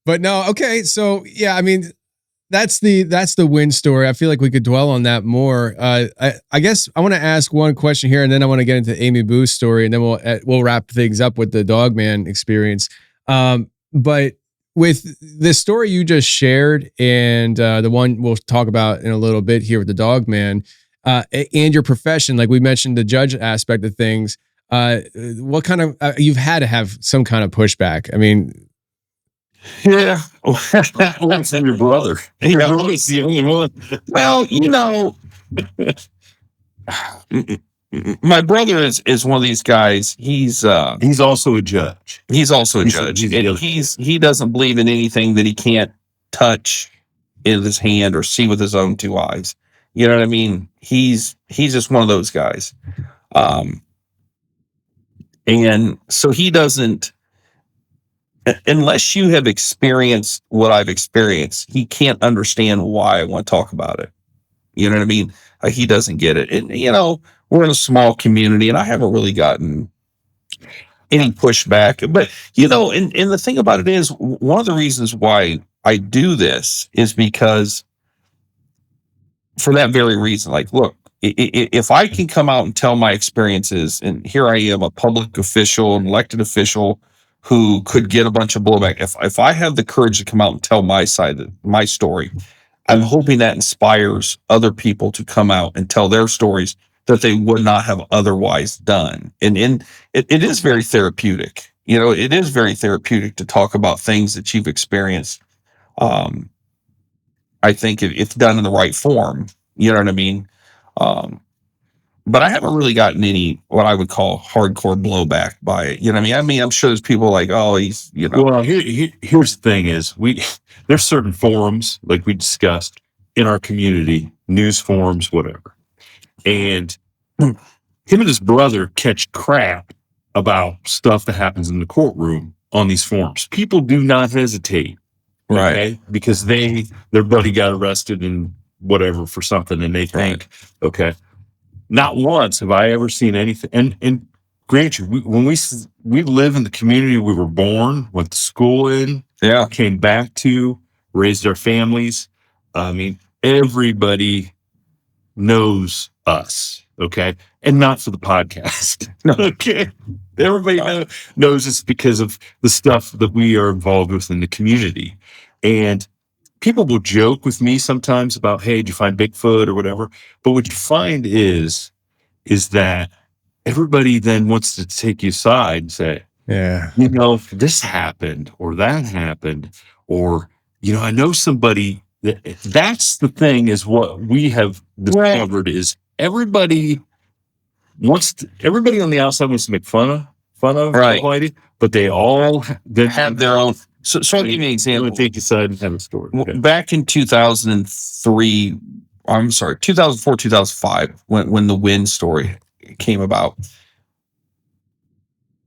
But no, okay, so yeah, I mean, that's the wind story. I feel like we could dwell on that more. I guess I want to ask one question here, and then I want to get into Amy Boo's story, and then we'll wrap things up with the Dogman experience. But with the story you just shared, and the one we'll talk about in a little bit here with the Dogman, and your profession, like we mentioned, the judge aspect of things. What kind of you've had to have some kind of pushback? I mean. Yeah. What's your brother? You know, He's the only one. well, you know, my brother is one of these guys. He's also a judge. He's also a judge. He doesn't believe in anything that he can't touch in his hand or see with his own two eyes. You know what I mean? He's just one of those guys. And so he doesn't, unless you have experienced what I've experienced, he can't understand why I want to talk about it. You know what I mean? He doesn't get it. And, we're in a small community and I haven't really gotten any pushback. But, and the thing about it is, one of the reasons why I do this is because for that very reason, like, look, if I can come out and tell my experiences, and here I am, a public official, an elected official who could get a bunch of blowback. If I have the courage to come out and tell my side, my story, I'm hoping that inspires other people to come out and tell their stories that they would not have otherwise done. And it is very therapeutic. It is very therapeutic to talk about things that you've experienced. I think if done in the right form, you know what I mean? But I haven't really gotten any, what I would call hardcore blowback by it. You know what I mean? I'm sure there's people like, oh, he's, Well, here's the thing is there's certain forums, like we discussed in our community, news forums, whatever. And him and his brother catch crap about stuff that happens in the courtroom on these forums. People do not hesitate. right. Okay? Because their buddy got arrested and whatever for something, and they think, okay. Not once have I ever seen anything. And grant you, when we live in the community we were born, went to school in, Yeah. came back to, raised our families. I mean, everybody knows us, okay? And not for the podcast. No. Okay. Everybody knows us because of the stuff that we are involved with in the community. And people will joke with me sometimes about, hey, did you find Bigfoot or whatever? But what you find is that everybody then wants to take you aside and say, Yeah. if this happened or that happened, or, I know somebody that's the thing is what we have discovered is everybody on the outside wants to make fun of, Right. but they all Have their own. So I'll give you an example. Take aside and have a story. Okay. Back in 2004, 2005, when the wind story came about,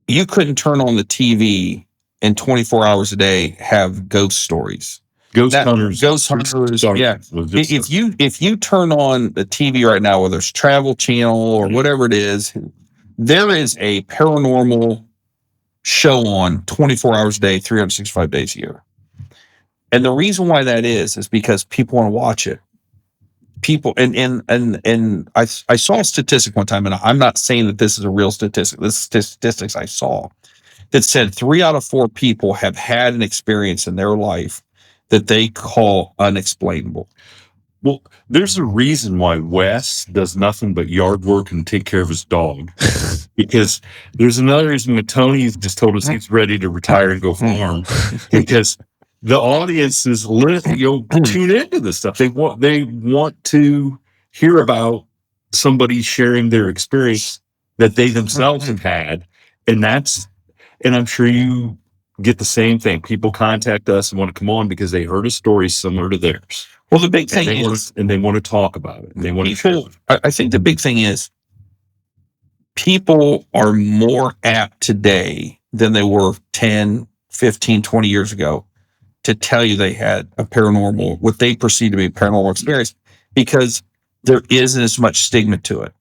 you couldn't turn on the TV and 24 hours a day have ghost stories. Ghost hunters. Yeah. If you turn on the TV right now, whether it's Travel Channel or whatever it is, there is a paranormal show on 24 hours a day, 365 days a year. And the reason why that is because people want to watch it. People and I saw a statistic one time, and I'm not saying that this is a real statistic. This is statistics I saw that said 3 out of 4 people have had an experience in their life that they call unexplainable. Well, there's a reason why Wes does nothing but yard work and take care of his dog. Because there's another reason that Tony just told us he's ready to retire and go farm. Because the audience is tune into this stuff. They want to hear about somebody sharing their experience that they themselves have had. And I'm sure you get the same thing. People contact us and want to come on because they heard a story similar to theirs. Well, the big thing is, and they want to talk about it. They want to. I think the big thing is, people are more apt today than they were 10, 15, 20 years ago to tell you they had a paranormal, what they perceive to be a paranormal experience, because there isn't as much stigma to it.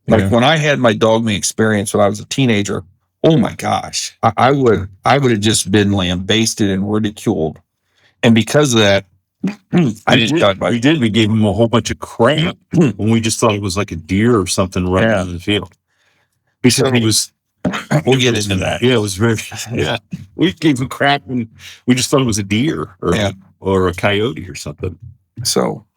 Like when I had my Dogman experience when I was a teenager, oh my gosh, I would have just been lambasted and ridiculed. And because of that, we gave him a whole bunch of crap when we just thought it was like a deer or something running in the field. Because he was. We'll get into that. Yeah, it was very. Yeah, we gave him crap and we just thought it was a deer or a coyote or something. So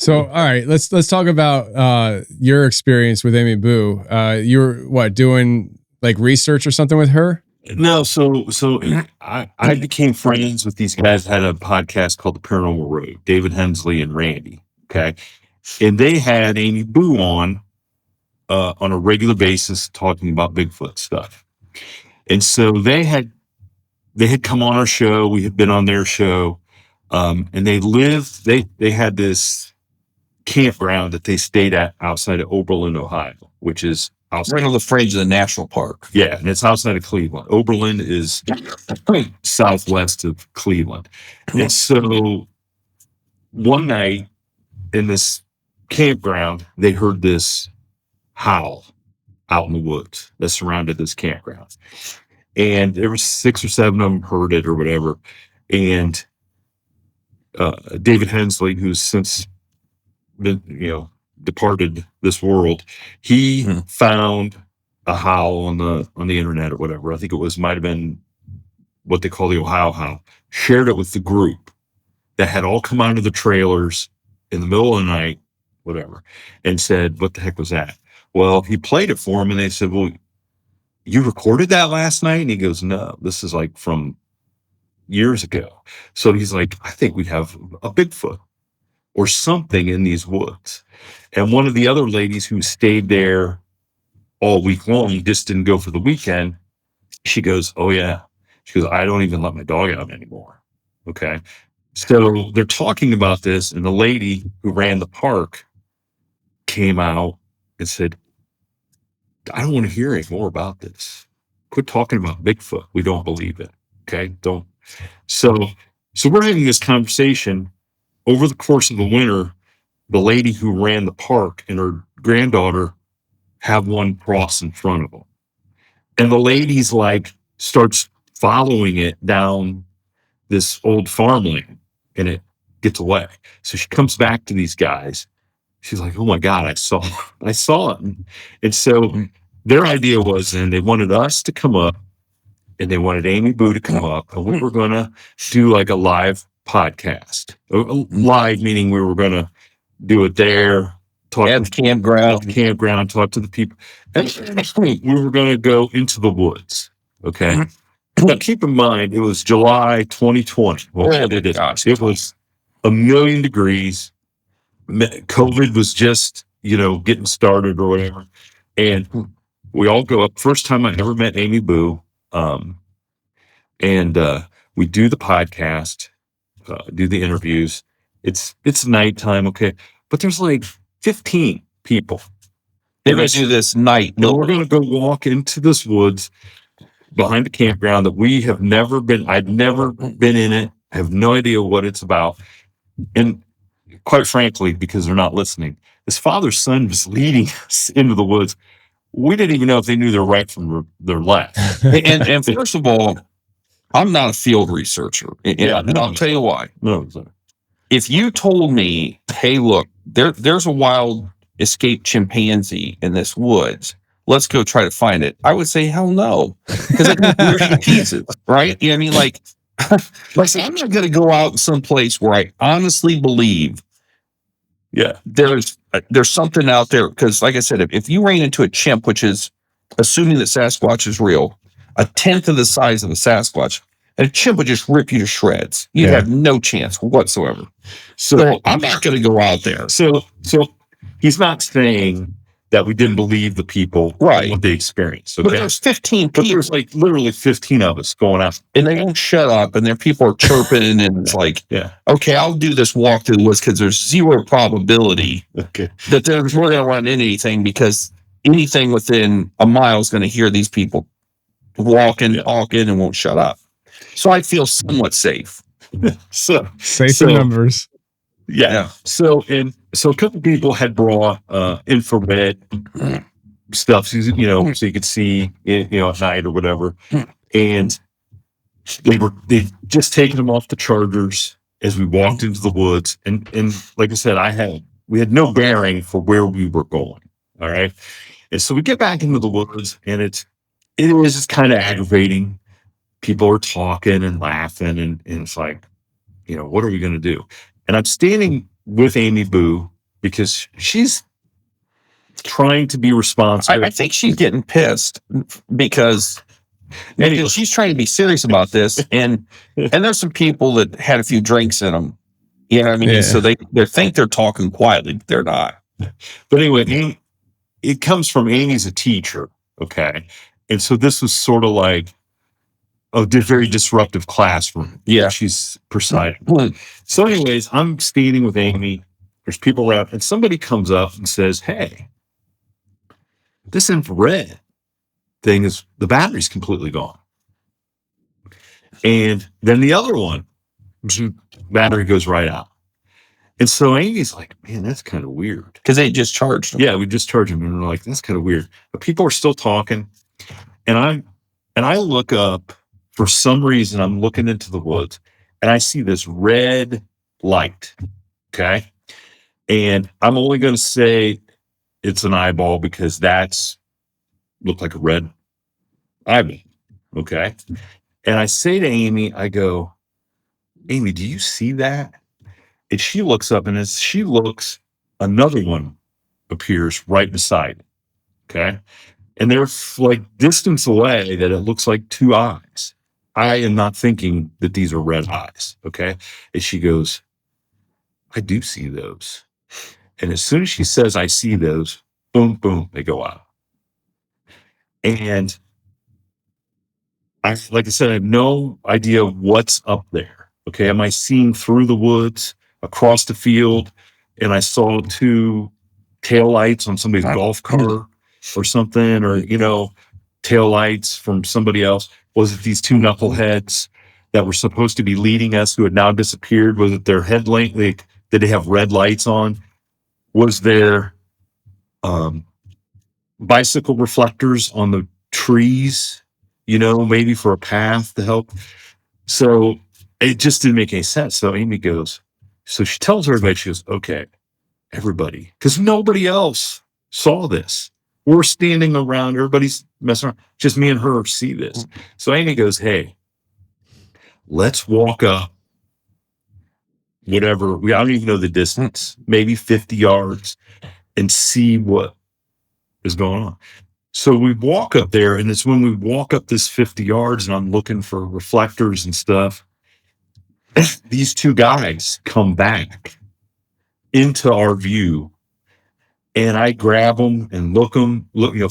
all right, let's talk about your experience with Amy Boo. You were doing like research or something with her? No, so I became friends with these guys that had a podcast called The Paranormal Road, David Hensley and Randy. Okay. And they had Amy Boo on a regular basis talking about Bigfoot stuff. And so they had come on our show. We had been on their show. And they had this campground that they stayed at outside of Oberlin, Ohio, which is outside. Right on the fringe of the national park. Yeah, and it's outside of Cleveland. Oberlin is southwest of Cleveland. And so one night in this campground, they heard this howl out in the woods that surrounded this campground. And there was 6 or 7 of them heard it or whatever. And David Hensley, who's since been, departed this world, he found a howl on the internet or whatever. I think might have been what they call the Ohio howl. Shared it with the group that had all come out of the trailers in the middle of the night, whatever, and said, "What the heck was that?" Well, he played it for him, and they said, "Well, you recorded that last night?" And he goes, "No, this is like from years ago." So he's like, "I think we have a Bigfoot or something in these woods." And one of the other ladies who stayed there all week long, just didn't go for the weekend, she goes, "Oh yeah." She goes, "I don't even let my dog out anymore." Okay. So they're talking about this, and the lady who ran the park came out and said, "I don't want to hear any more about this. Quit talking about Bigfoot. We don't believe it." Okay. Don't. So we're having this conversation over the course of the winter. The lady who ran the park and her granddaughter have one cross in front of them. And the lady's like, starts following it down this old farmland, and it gets away. So she comes back to these guys. She's like, "Oh my God, I saw it." And so their idea was, and they wanted us to come up, and they wanted Amy Boo to come up, and we were going to do like a live podcast. Live meaning we were going to do it there, talk At the campground, talk to the people. And we were going to go into the woods. Okay. But keep in mind, it was July 2020. Well, it was 1,000,000 degrees. COVID was just, getting started or whatever. And we all go up. First time I ever met Amy Boo. And we do the podcast, do the interviews. It's nighttime, okay, but there's like 15 people. They're going to do this night. No, we're going to go walk into this woods behind the campground that we have never been. I've never been in it. I have no idea what it's about. And quite frankly, because they're not listening, this father-son was leading us into the woods. We didn't even know if they knew their right from their left. and first of all, I'm not a field researcher. And I'll tell you why. No, sorry. If you told me, "Hey, look, there's a wild escaped chimpanzee in this woods. Let's go try to find it," I would say, "Hell no," because it can be in pieces, right? I mean, like I'm not going to go out someplace where I honestly believe, there's something out there. Because, like I said, if you ran into a chimp, which is assuming that Sasquatch is real, 1/10 of the size of a Sasquatch, and a chimp would just rip you to shreds. You'd have no chance whatsoever. So I'm not going to go out there. So he's not saying that we didn't believe the people, right, what they experienced. Okay? But there's 15 people. But there's like literally 15 of us going out. And they won't shut up, and their people are chirping, and it's like, okay, I'll do this walk through the woods because there's zero probability that they're going to run into anything, because anything within a mile is going to hear these people walking, talking, and won't shut up. So I feel somewhat safe. Safe in numbers. Yeah. So a couple people had brought infrared stuff, so you could see, at night or whatever. And they'd just taken them off the chargers as we walked into the woods. And like I said, we had no bearing for where we were going. All right. And so we get back into the woods, and it is just kind of aggravating. People are talking and laughing, and it's like, what are we going to do? And I'm standing with Amy Boo because she's trying to be responsible. I think she's getting pissed because she's trying to be serious about this, and there's some people that had a few drinks in them. You know what I mean? Yeah. So they think they're talking quietly, but they're not. But anyway, it comes from Amy's a teacher, okay? And so this was sort of like, very disruptive classroom. Yeah. She's presiding. So anyways, I'm standing with Amy. There's people around, and somebody comes up and says, "Hey, this infrared thing is, the battery's completely gone." And then the other one, battery goes right out. And so Amy's like, "Man, that's kind of weird." Because they just charged them. Yeah, we just charged him, and we're like, "That's kind of weird." But people are still talking, and I look up, for some reason, I'm looking into the woods, and I see this red light. Okay, and I'm only going to say it's an eyeball because that's looked like a red eyeball. Okay, and I say to Amy, I go, "Amy, do you see that?" And she looks up, and as she looks, another one appears right beside it. Okay. And they're like distance away that it looks like two eyes. I am not thinking that these are red eyes. Okay. And she goes, "I do see those." And as soon as she says, "I see those," boom, boom, they go out. And like I said, I have no idea what's up there. Okay. Am I seeing through the woods across the field? And I saw two taillights on somebody's golf cart or something, or, taillights from somebody else. Was it these two knuckleheads that were supposed to be leading us who had now disappeared? Was it their headlight? Like, did they have red lights on? Was there bicycle reflectors on the trees, maybe for a path to help? So it just didn't make any sense. So Amy goes, so she tells everybody, she goes, "Okay, everybody," because nobody else saw this. We're standing around, everybody's messing around. Just me and her see this. So Amy goes, "Hey, let's walk up whatever. I don't even know the distance, maybe 50 yards, and see what is going on." So we walk up there, and it's when we walk up this 50 yards, and I'm looking for reflectors and stuff. These two guys come back into our view, and I grab them and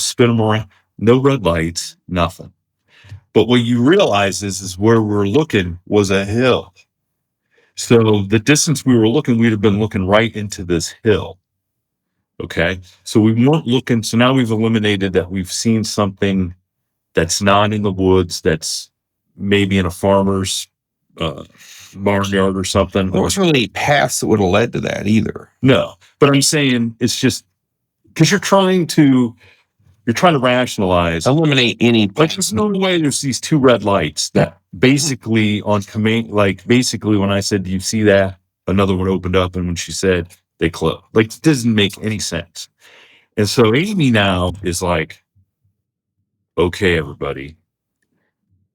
spin them around. No red lights, nothing. But what you realize is where we're looking was a hill. So the distance we were looking, we'd have been looking right into this hill. Okay. So we weren't looking. So now we've eliminated that we've seen something that's not in the woods, that's maybe in a farmer's barnyard or something. There wasn't really any paths that would have led to that either. No, but I'm saying it's just because you're trying to rationalize, eliminate any. Like, there's no way there's these two red lights that basically on command, like basically when I said, "Do you see that?" Another one opened up, and when she said, they closed. Like, it doesn't make any sense. And so Amy now is like, "Okay, everybody,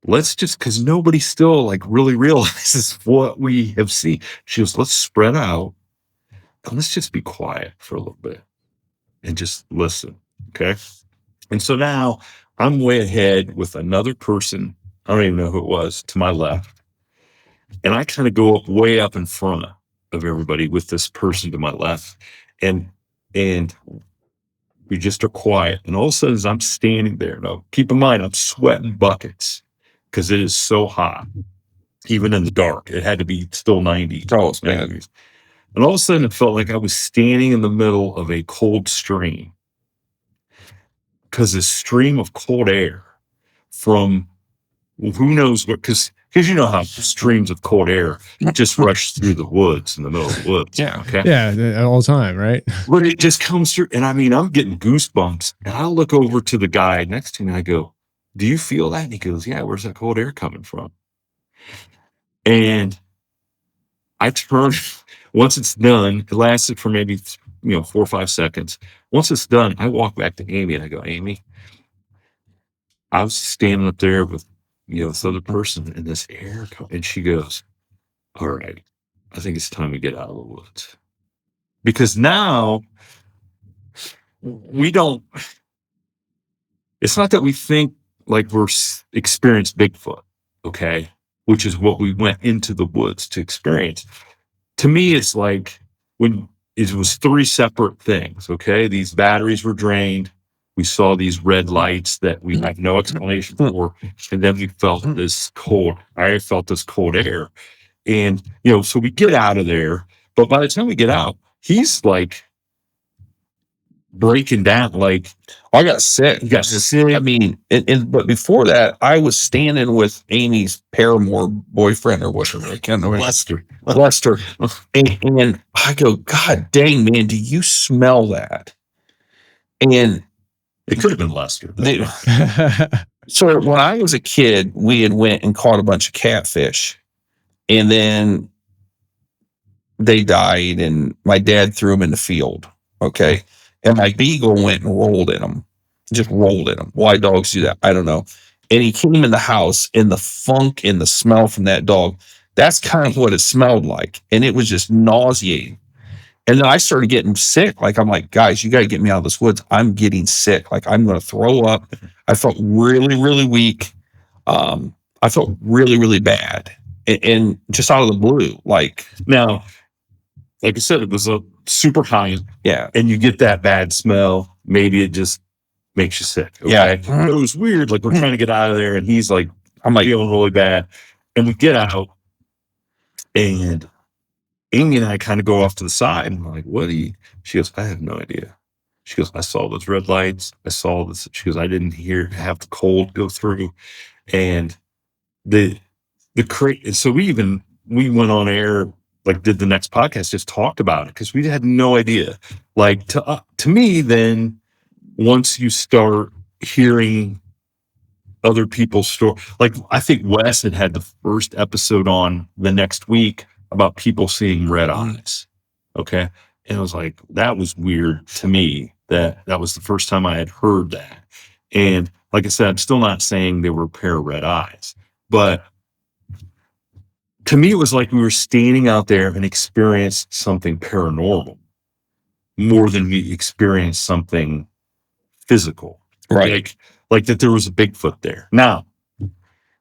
let's just," because nobody still like really realizes what we have seen. She goes, "Let's spread out and let's just be quiet for a little bit and just listen." Okay. And so now I'm way ahead with another person. I don't even know who it was, to my left. And I kind of go way up in front of everybody with this person to my left. And we just are quiet. And all of a sudden, as I'm standing there, now keep in mind, I'm sweating buckets because it is so hot, even in the dark. It had to be still 90 degrees. And all of a sudden, it felt like I was standing in the middle of a cold stream, because a stream of cold air from who knows what, because you know how streams of cold air just rush through the woods in the middle of the woods. Yeah. Okay. Yeah, all the time, right? But it just comes through. And I mean, I'm getting goosebumps. And I look over to the guy next to me and I go, "Do you feel that?" And he goes, "Yeah, where's that cold air coming from?" And I turn, once it's done, it lasted for maybe 4 or 5 seconds. Once it's done, I walk back to Amy and I go, "Amy, I was standing up there with this other person in this air," and she goes, "All right, I think it's time to get out of the woods." Because now it's not that we think like we're experienced Bigfoot, okay, which is what we went into the woods to experience. To me, it's like when it was 3 separate things, okay? These batteries were drained, we saw these red lights that we had no explanation for. And then we felt I felt this cold air. And, so we get out of there. But by the time we get out, he's like breaking down. Like, I got sick. he got sick. I mean, but before that, I was standing with Amy's paramour boyfriend or whatever. I can't remember. Lester. And I go, God dang, man, do you smell that? And It could have been Lester. so when I was a kid, we had went and caught a bunch of catfish, and then they died, and my dad threw them in the field. Okay. And my beagle went and rolled in them. Just rolled in them. Why dogs do that, I don't know. And he came in the house, and the funk and the smell from that dog, that's kind of what it smelled like. And it was just nauseating. And then I started getting sick. Like, I'm like, guys, you got to get me out of this woods. I'm getting sick. Like, I'm going to throw up. I felt really, really weak. I felt really, really bad. And just out of the blue, like, Now, like I said, it was a super high. yeah. And you get that bad smell. Maybe it just makes you sick. Okay? Yeah. But it was weird. Like, we're trying to get out of there, and he's like, I'm like, feeling really bad. And we get out, and Amy and I kind of go off to the side, and I'm like, what are you? She goes, I have no idea. She goes, I saw those red lights. I saw this. She goes, I didn't have the cold go through. And so we went on air, like did the next podcast, just talked about it because we had no idea. Like to me, then once you start hearing other people's story, like I think Wes had the first episode on the next week about people seeing red eyes. Okay. And it was like, that was weird to me that was the first time I had heard that. And like I said, I'm still not saying they were a pair of red eyes, but to me, it was like we were standing out there and experienced something paranormal more than we experienced something physical. right. Like that there was a Bigfoot there. Now,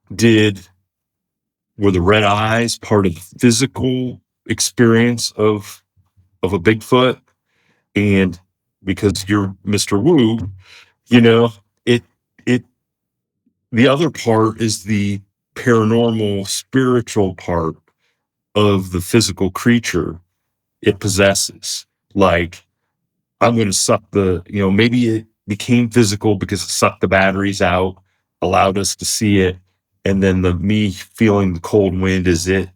were the red eyes part of the physical experience of a Bigfoot? And because you're Mr. Woo, the other part is the paranormal, spiritual part of the physical creature it possesses. Like, I'm going to suck maybe it became physical because it sucked the batteries out, allowed us to see it. And then me feeling the cold wind is it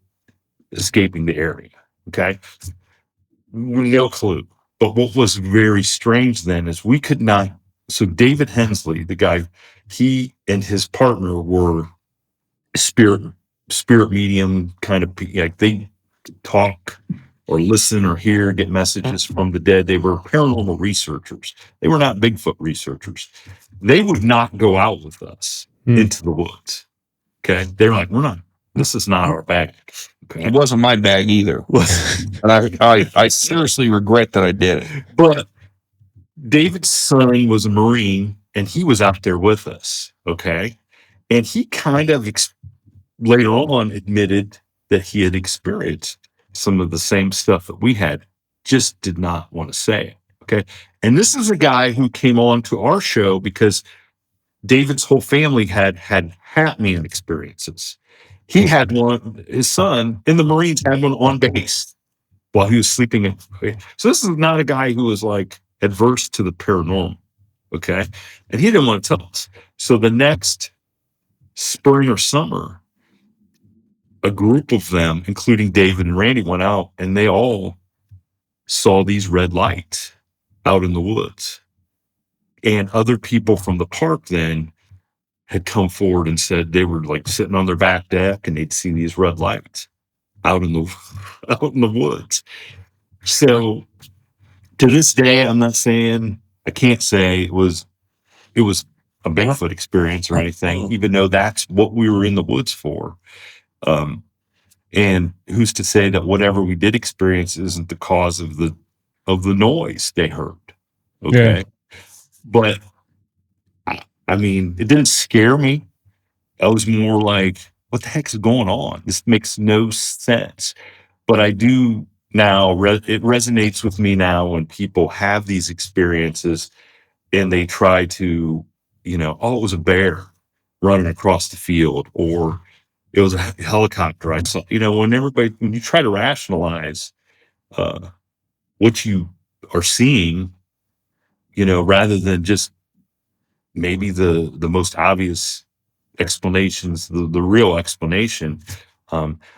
escaping the area. Okay. No clue. But what was very strange then is we could not. So David Hensley, the guy, he and his partner were spirit medium kind of, like they talk or listen or hear, get messages from the dead. They were paranormal researchers. They were not Bigfoot researchers. They would not go out with us into the woods. Okay. They're like, this is not our bag. Okay. It wasn't my bag either. And I seriously regret that I did it. But David's son was a Marine, and he was out there with us. Okay. And he kind of later on admitted that he had experienced some of the same stuff that we had, just did not want to say it. Okay. And this is a guy who came on to our show because David's whole family had Hat-Man experiences. He had one, his son in the Marines had one on base while he was sleeping. So this is not a guy who was like adverse to the paranormal. Okay. And he didn't want to tell us. So the next spring or summer, a group of them, including David and Randy, went out and they all saw these red lights out in the woods. And other people from the park then had come forward and said they were like sitting on their back deck and they'd see these red lights out in the woods. So to this day, I can't say it was a Bigfoot experience or anything, even though that's what we were in the woods for. And who's to say that whatever we did experience isn't the cause of the noise they heard? Okay. Yeah. But I mean, it didn't scare me. I was more like, what the heck is going on? This makes no sense. But I do now, it resonates with me now when people have these experiences and they try to, oh, it was a bear running across the field, or it was a helicopter. I saw, when you try to rationalize what you are seeing, rather than just maybe the most obvious explanations, the real explanation.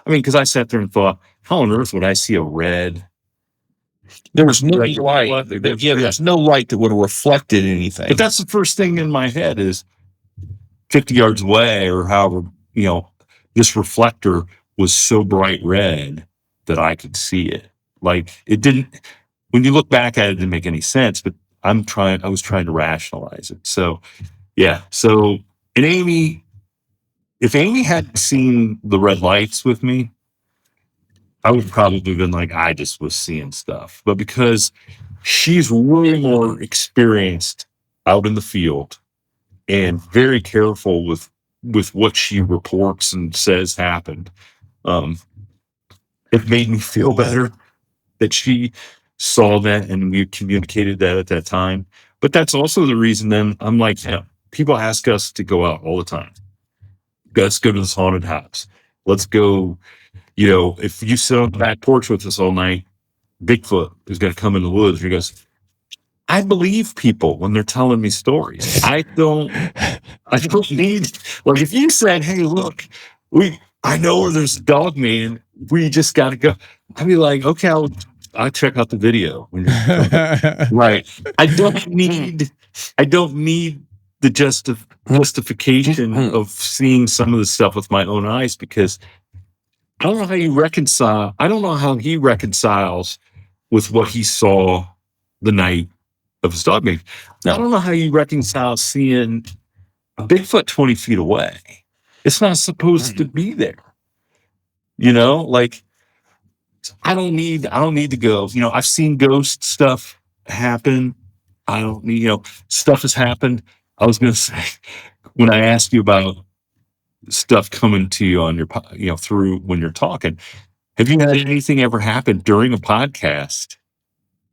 Because I sat there and thought, how on earth would I see a red? There was no Like, light. what? There's no light that would have reflected anything. But that's the first thing in my head is 50 yards away, or however, this reflector was so bright red that I could see it. Like, it didn't, when you look back at it, it didn't make any sense, but I was trying to rationalize it. So, yeah. So, and if Amy had seen the red lights with me, I would probably have been like, I just was seeing stuff. But because she's way more experienced out in the field and very careful with what she reports and says happened, it made me feel better that she saw that and we communicated that at that time. But that's also the reason then I'm like, people ask us to go out all the time. Let's go to this haunted house. Let's go, if you sit on the back porch with us all night, Bigfoot is going to come in the woods. He goes, I believe people when they're telling me stories. I don't need, like, if you said, hey, look, I know where there's a dog man, we just got to go. I'd be like, okay, I'll check out the video. Right. I don't need the justification of seeing some of the stuff with my own eyes, because I don't know how he reconciles with what he saw the night of his dog meeting. I don't know how you reconcile seeing a Bigfoot 20 feet away. It's not supposed to be there. Like, I don't need to go. I've seen ghost stuff happen. I don't need, stuff has happened. I was going to say, when I asked you about stuff coming to you on your, through when you're talking, have you had anything ever happen during a podcast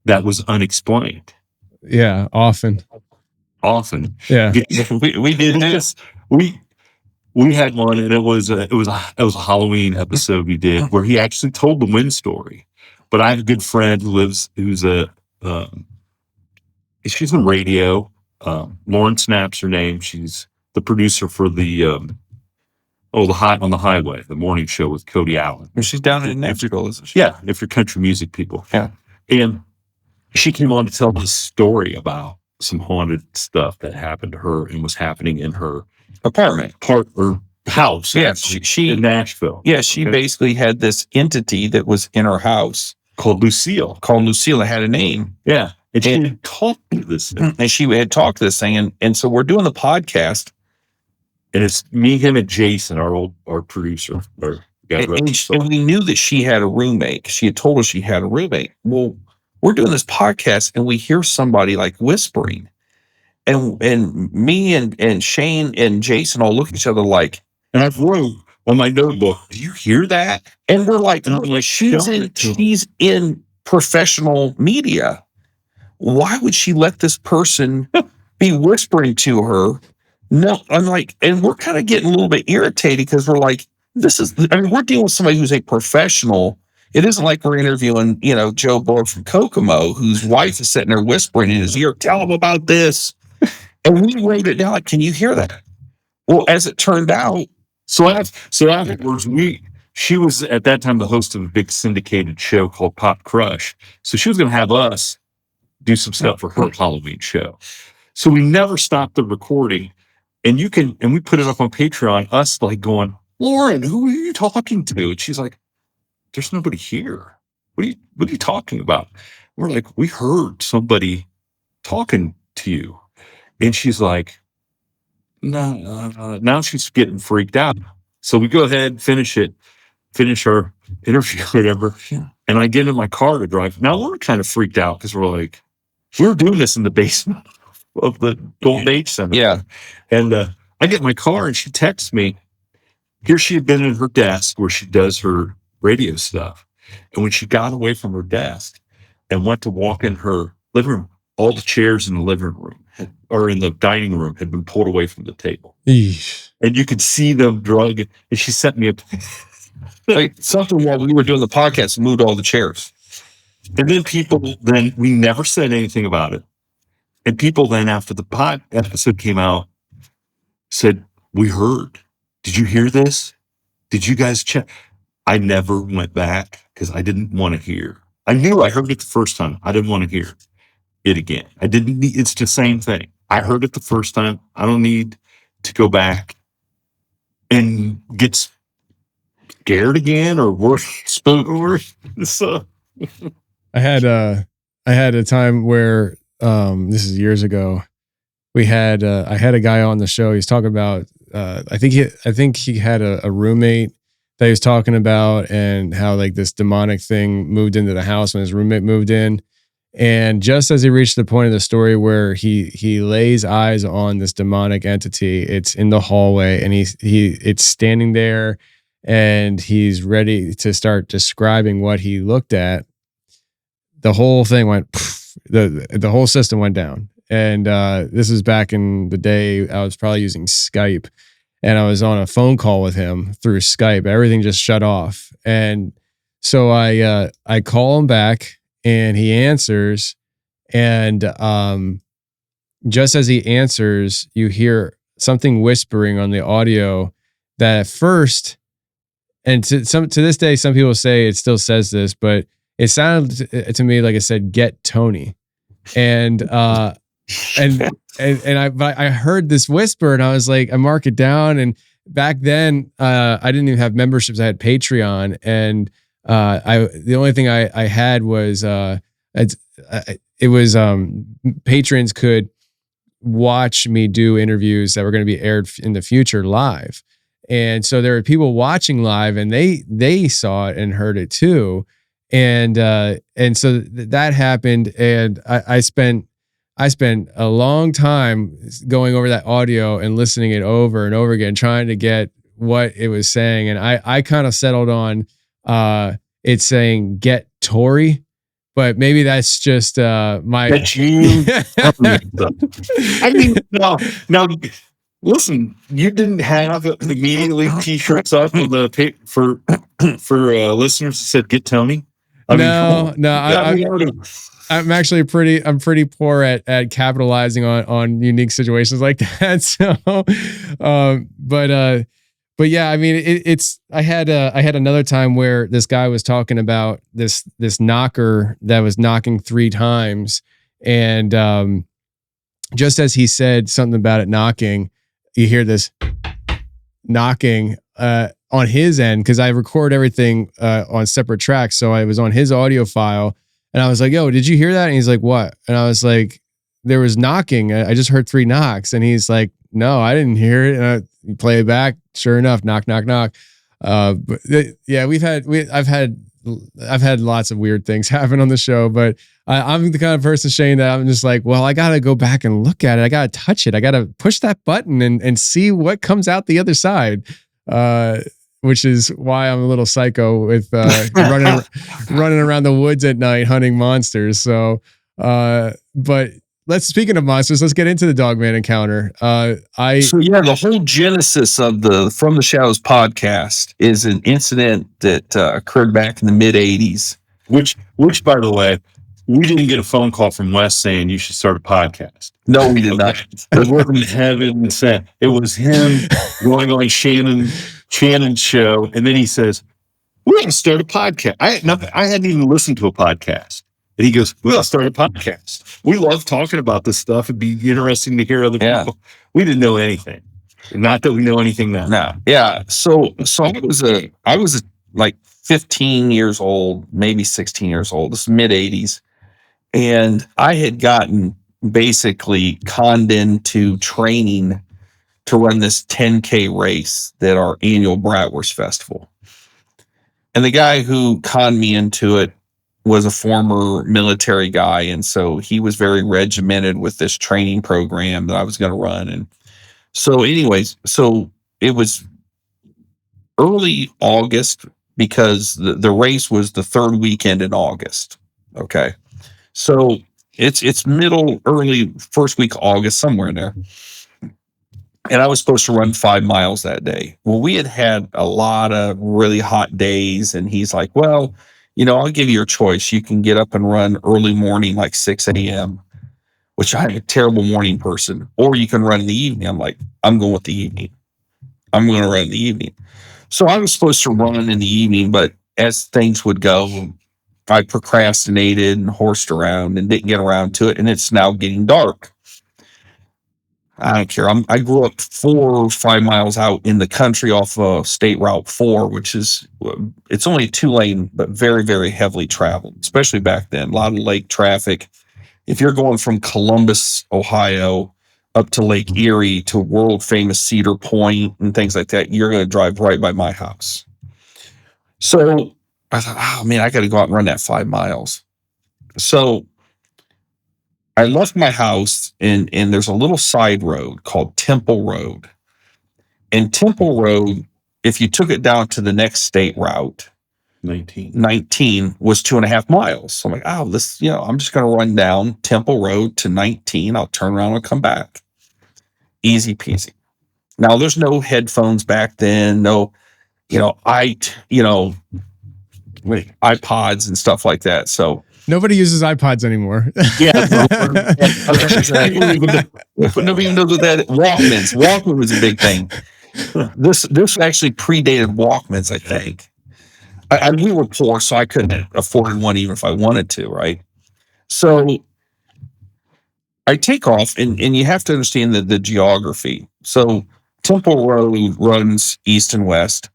that was unexplained? Yeah, often. Yeah. we did this. We had one, and it was a Halloween episode we did where he actually told the wind story. But I have a good friend who's she's in radio. Lauren Snaps her name. She's the producer for the Hot on the Highway, the morning show with Cody Allen. She's down in Nashville, isn't she? Yeah, if you're country music people. Yeah. And she came on to tell this story about some haunted stuff that happened to her and was happening in her apartment or house. Yeah, she in Nashville. Yeah, she basically had this entity that was in her house called Lucille. It had a name. Yeah. And she had talked to this thing. And she had talked to this thing. And so we're doing the podcast. And it's me, him, and Jason, our producer. And we knew that she had a roommate. She had told us she had a roommate. Well, we're doing this podcast and we hear somebody like whispering. And me and Shane and Jason all look at each other like, and I've wrote on my notebook, do you hear that? And we're like, she's in professional media. Why would she let this person be whispering to her? No, I'm like, and we're kind of getting a little bit irritated because we're like, we're dealing with somebody who's a professional. It isn't like we're interviewing, Joe Blow from Kokomo, whose wife is sitting there whispering in his ear, tell him about this. And we wrote it down like, can you hear that? Well, as it turned out, so afterwards, she was at that time the host of a big syndicated show called Pop Crush. So she was going to have us do some stuff for her Halloween show. So we never stopped the recording, and we put it up on Patreon, us like going, Lauren, who are you talking to? And she's like, there's nobody here. What are you talking about? We're like, we heard somebody talking to you. And she's like, no, now she's getting freaked out. So we go ahead, finish our interview or whatever. Yeah. And I get in my car to drive. Now we're kind of freaked out because we're like, we were doing this in the basement of the Golden Age Center. Yeah. And I get in my car and she texts me. Here she had been in her desk where she does her radio stuff. And when she got away from her desk and went to walk in her living room, all the chairs in the living room or in the dining room had been pulled away from the table. Eesh. And you could see them drug. And she sent me a Like something while we were doing the podcast moved all the chairs. and then we never said anything about it. And people then after the pod episode came out said, we heard. Did you hear this? Did you guys check? I never went back because I didn't want to hear. I knew I heard it the first time. I didn't want to hear it again. I didn't need, it's the same thing. I heard it the first time. I don't need to go back and get scared again or worse, spooked. So I had a time where this is years ago. I had a guy on the show. He's talking about I think he had a roommate that he was talking about and how like this demonic thing moved into the house when his roommate moved in. And just as he reached the point of the story where he lays eyes on this demonic entity, it's in the hallway and it's standing there and he's ready to start describing what he looked at. The whole thing went, the whole system went down. And this is back in the day, I was probably using Skype and I was on a phone call with him through Skype. Everything just shut off. And so I call him back and he answers. And just as he answers, you hear something whispering on the audio that at first, and to this day, some people say it still says this, but it sounded to me like it said, "Get Tony." And I heard this whisper and I was like, I mark it down. And back then, I didn't even have memberships. I had Patreon, and the only thing I had was patrons could watch me do interviews that were going to be aired in the future live. And so there were people watching live and they saw it and heard it too. And so that happened. And I spent a long time going over that audio and listening it over and over again, trying to get what it was saying. And I kind of settled on it's saying "Get Tory," but maybe that's just my. that you. I mean, now, listen. You didn't have immediately T-shirts up on the for listeners that said "Get Tony." No. I'm actually pretty poor at capitalizing on unique situations like that. So, but yeah, I mean, I had another time where this guy was talking about this knocker that was knocking 3 times. And, just as he said something about it knocking, you hear this knocking, on his end. 'Cause I record everything, on separate tracks. So I was on his audio file. And I was like, "Yo, did you hear that?" And he's like, "What?" And I was like, "There was knocking. I just heard 3 knocks." And he's like, "No, I didn't hear it." And I play it back. Sure enough, knock, knock, knock. But yeah, I've had lots of weird things happen on the show, but I'm the kind of person, Shane, that I'm just like, well, I got to go back and look at it. I got to touch it. I got to push that button and see what comes out the other side. Which is why I'm a little psycho with running around the woods at night hunting monsters. So, but speaking of monsters, let's get into the Dogman encounter. The whole genesis of the From the Shadows podcast is an incident that occurred back in the mid '80s. Which, by the way, we didn't get a phone call from Wes saying you should start a podcast. No, we did not. It wasn't heaven sent. It was him going on Shannon's show, and then he says, "We're going to start a podcast." I hadn't even listened to a podcast, and he goes, "We'll start a podcast. We love talking about this stuff. It'd be interesting to hear other people." We didn't know anything. Not that we know anything now. No, yeah. So I was like 15 years old, maybe 16 years old. This is mid '80s, and I had gotten basically conned into training to run this 10K race that our annual Bratwurst Festival. And the guy who conned me into it was a former military guy. And so he was very regimented with this training program that I was going to run. And so anyways, so it was early August because the race was the 3rd weekend in August. Okay. So It's middle, early first week of August, somewhere in there. And I was supposed to run 5 miles that day. Well, we had a lot of really hot days, and he's like, well, I'll give you your choice. You can get up and run early morning, like 6 a.m., which I'm a terrible morning person, or you can run in the evening. I'm like, I'm going with the evening. I'm going to run in the evening. So I was supposed to run in the evening, but as things would go, I procrastinated and horsed around and didn't get around to it. And it's now getting dark. I don't care. I grew up 4 or 5 miles out in the country off of State Route 4, which is, it's only a 2-lane, but very, very heavily traveled, especially back then. A lot of lake traffic. If you're going from Columbus, Ohio, up to Lake Erie to world famous Cedar Point and things like that, you're going to drive right by my house. So I thought, oh man, I got to go out and run that 5 miles. So I left my house and there's a little side road called Temple Road. And Temple Road, if you took it down to the next state route, 19 was 2.5 miles. So I'm like, oh, this, I'm just going to run down Temple Road to 19. I'll turn around and come back. Easy peasy. Now there's no headphones back then. No, iPods and stuff like that. So nobody uses iPods anymore. Yeah. Nobody even knows what that is. Walkman was a big thing. This actually predated Walkmans, I think. We were poor, so I couldn't afford one even if I wanted to, right? So I take off, and you have to understand the geography. So Temple Road runs east and west,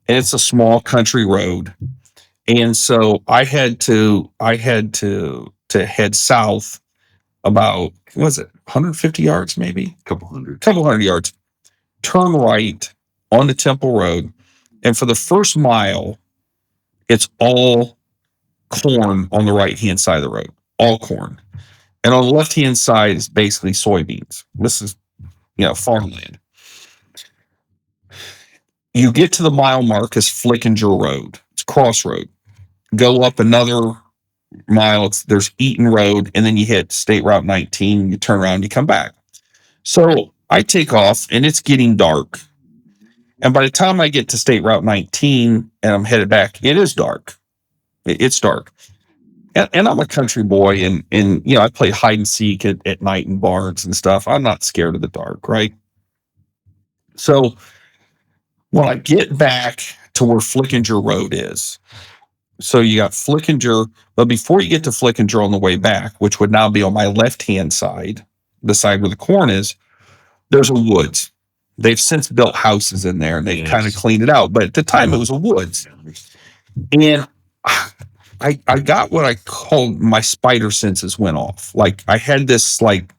and it's a small country road. And so I had to head south about, what was it, 150 yards maybe? Couple hundred yards. Turn right onto Temple Road. And for the first mile, it's all corn on the right-hand side of the road. All corn. And on the left-hand side is basically soybeans. This is, farmland. You get to the mile mark is Flickinger Road. It's crossroad. Go up another mile, there's Eaton Road, and then you hit State Route 19, you turn around, you come back. So I take off, and it's getting dark. And by the time I get to State Route 19 and I'm headed back, it is dark. It's dark. And I'm a country boy, and I play hide and seek at night in barns and stuff. I'm not scared of the dark, right? So when I get back to where Flickinger Road is, so you got Flickinger, but before you get to Flickinger on the way back, which would now be on my left-hand side, the side where the corn is, there's a woods. They've since built houses in there, and they kind of cleaned it out. But at the time, it was a woods. And I got what I called my spider senses went off. Like I had this like